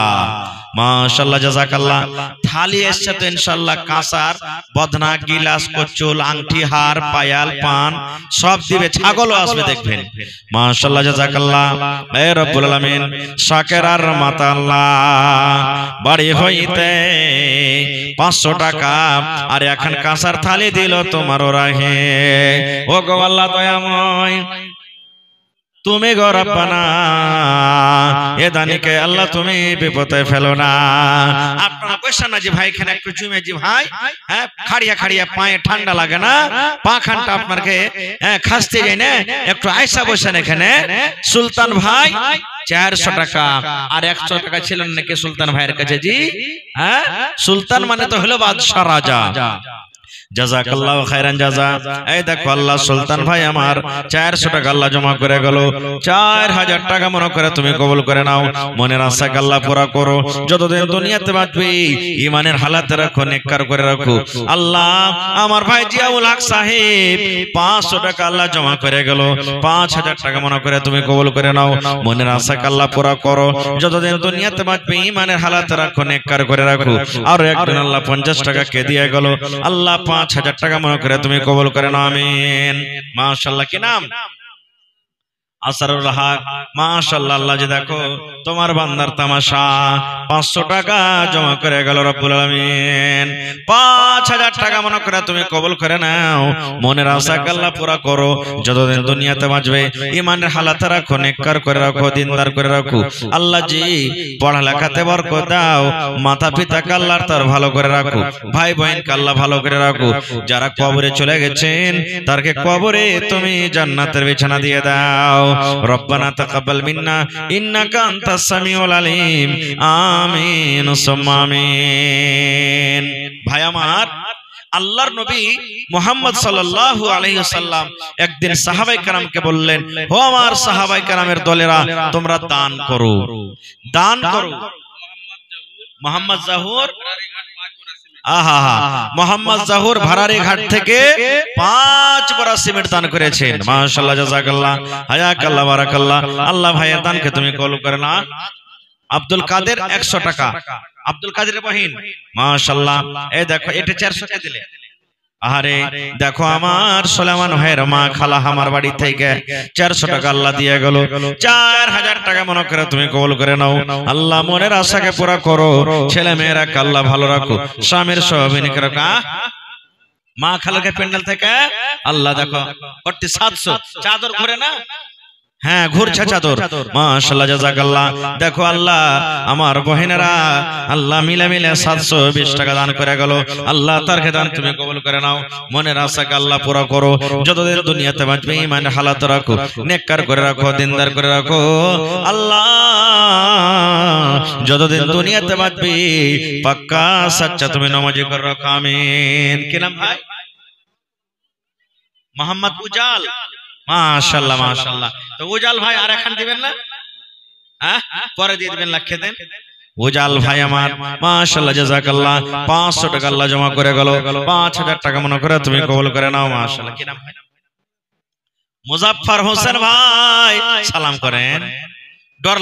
মাশাআল্লাহ জাযাকাল্লাহ। থালি এসছে তো ইনশাআল্লাহ কাঁসার, বদনা, গিলাস, কচুল, আংটি, হার, পায়াল, পান সব দিবে, ছাগলও আসবে দেখবেন। মাশাআল্লাহ জাযাকাল্লাহ। এ রব্বুল আলামিন শাকিরার মাতাল্লাহ বাড়ি হইতে 500 টাকা আর এখন কাঁসার থালি দিল তোমার রাহে। ও গো আল্লাহ দয়াময়, তুমি গো রব্বানা এ দানিকে আল্লাহ তুমি বিপদে ফেলো না। আপনারা বসেন না যে ভাই এখানে একটু জুমে জি ভাই, হ্যাঁ খাড়িয়া খাড়িয়া পায়ে ঠান্ডা লাগে না, পা খানটা আপনাকে খাসতে যায় না, একটু আয়সা বসেন এখানে। সুলতান ভাই 400 টাকা আর 100 টাকা ছিলেন নাকি সুলতান ভাইয়ের কাছে জি? হ্যাঁ সুলতান মানে তো হলো বাদশা রাজা। জাযাকাল্লাহু খায়রান জাযা। এই দেখো আল্লাহ সুলতান ভাই আমার 400 টাকা আল্লাহ জমা করে গেল। 4,000 টাকা মনে করে তুমি কবুল করে নাও, মনের আশা আল্লাহ পুরা করো। যতদিন দুনিয়াতে বাঁচবে ঈমানের হালাতে রাখো, নেককার করে রাখো। আল্লাহ আমার ভাই জিয়াউল হক সাহেব 500 টাকা আল্লাহ জমা করে গেল। 5,000 টাকা মনে করে তুমি কবুল করে নাও, মনের আশা আল্লাহ পুরা করো। যতদিন দুনিয়াতে বাঁচবে ঈমানের হালাতে রাখো, নেককার করে রাখো। আর একদিন আল্লাহ 50 টাকা কে দিয়ে গেল, আল্লাহ 5,000 টাকা মনে করে তুমি কবুল করে নাও, আমিন। মাশাআল্লাহ। কি নাম? আসারুল হক। মাশাআল্লাহ। আল্লাহ যে দেখো তোমার বান্দার তামাশা, 500 টাকা জমা করে গেল রব্বুল আলামিন। 5,000 টাকা মনে করে তুমি কবুল করে নাও, মনের আশা আল্লাহ পুরা করো। যতদিন দুনিয়াতে বাঁচবে ঈমানের হালাতে রাখো, নেককার করে রাখো, দিনদার করে রাখো। আল্লাহ জি পড়ালেখাতে বরকত দাও, মাতা পিতাকে আল্লাহ তার ভালো করে রাখো, ভাই বোনকে আল্লাহ ভালো করে রাখো। যারা কবরে চলে গেছেন তারকে কবরে তুমি জান্নাতের বিছানা দিয়ে দাও। রব্বানা তাকাব্বাল মিন্না ইন্নাকা আনতাস সামিউল আলিম, আমিন সুম্মা আমিন। ভাই আমার, আল্লাহর নবী মুহাম্মদ সাল্লাল্লাহু আলাইহি ওয়াসাল্লাম একদিন সাহাবায়ে কেরামকে বললেন, ও আমার সাহাবায়ে কেরামের দলেরা, তোমরা দান করো, দান করো। মোহাম্মদ জাহুর, মোহাম্মদ জাহুর ভারারি ঘাট থেকে 5 বড়া সিমেন্ট দান করেছেন। মাশাআল্লাহ জাযাকাল্লাহ, হায়াকাল্লাহ, বারাকাল্লাহ। আল্লাহ ভাইয়ের দানকে তুমি কবুল করে না। আব্দুল কাদের 100 টাকা, আব্দুল কাদেরের বহিন। মাশাআল্লাহ। এই দেখো এটা 400 টাকা দিলে। আরে দেখো আমার সুলাইমান ভাইয়ের মা খালা আমার বাড়ি থেকে 400 টাকা আল্লাহ দিয়ে গেল। 4,000 টাকা মনে করে তুমি কবুল করে নাও। আল্লাহ মনের আশাকে পুরা করো, ছেলে মেয়েরা আল্লাহ ভালো রাখো, স্বামীর সহবিনীকে রাখো। মা খালাকে প্যান্ডেল থেকে আল্লাহ দেখো 700 চাদর ঘুরে না, হ্যাঁ ঘুরছে চাদর মাশাআল্লাহ জাযাকাল্লাহ দেখো আল্লাহ আমার বহিনেরা আল্লাহ মিলে মিলে 720 টাকা দান করে গেল আল্লাহ তার দান তুমি কবুল করে নাও মনের আশাকে আল্লাহ পুরো করো যতদিন দুনিয়াতে বাঁচবে ঈমানের হালাত রাখো নেককার করে রাখো দিনদার করে রাখো আল্লাহ যতদিন দুনিয়াতে বাঁচবে পাক্কা সচ্চা তুমি নামাজি করে রাখো আমিন কি নাম ভাই মোহাম্মদ উজাল মাশাআল্লাহ মাশাআল্লাহ তো উজাল ভাই আর এখন দিবেন না হ্যাঁ পরে দিয়ে দিবেন লাখে দেন উজাল ভাই আমার মাশাআল্লাহ জাযাকাল্লাহ 500 টাকা আল্লাহ জমা করে গেল 5000 টাকা মনে করে তুমি কবুল করে নাও মাশাআল্লাহ কি নাম ভাই মুজাফফর হোসেন ভাই সালাম করেন ডর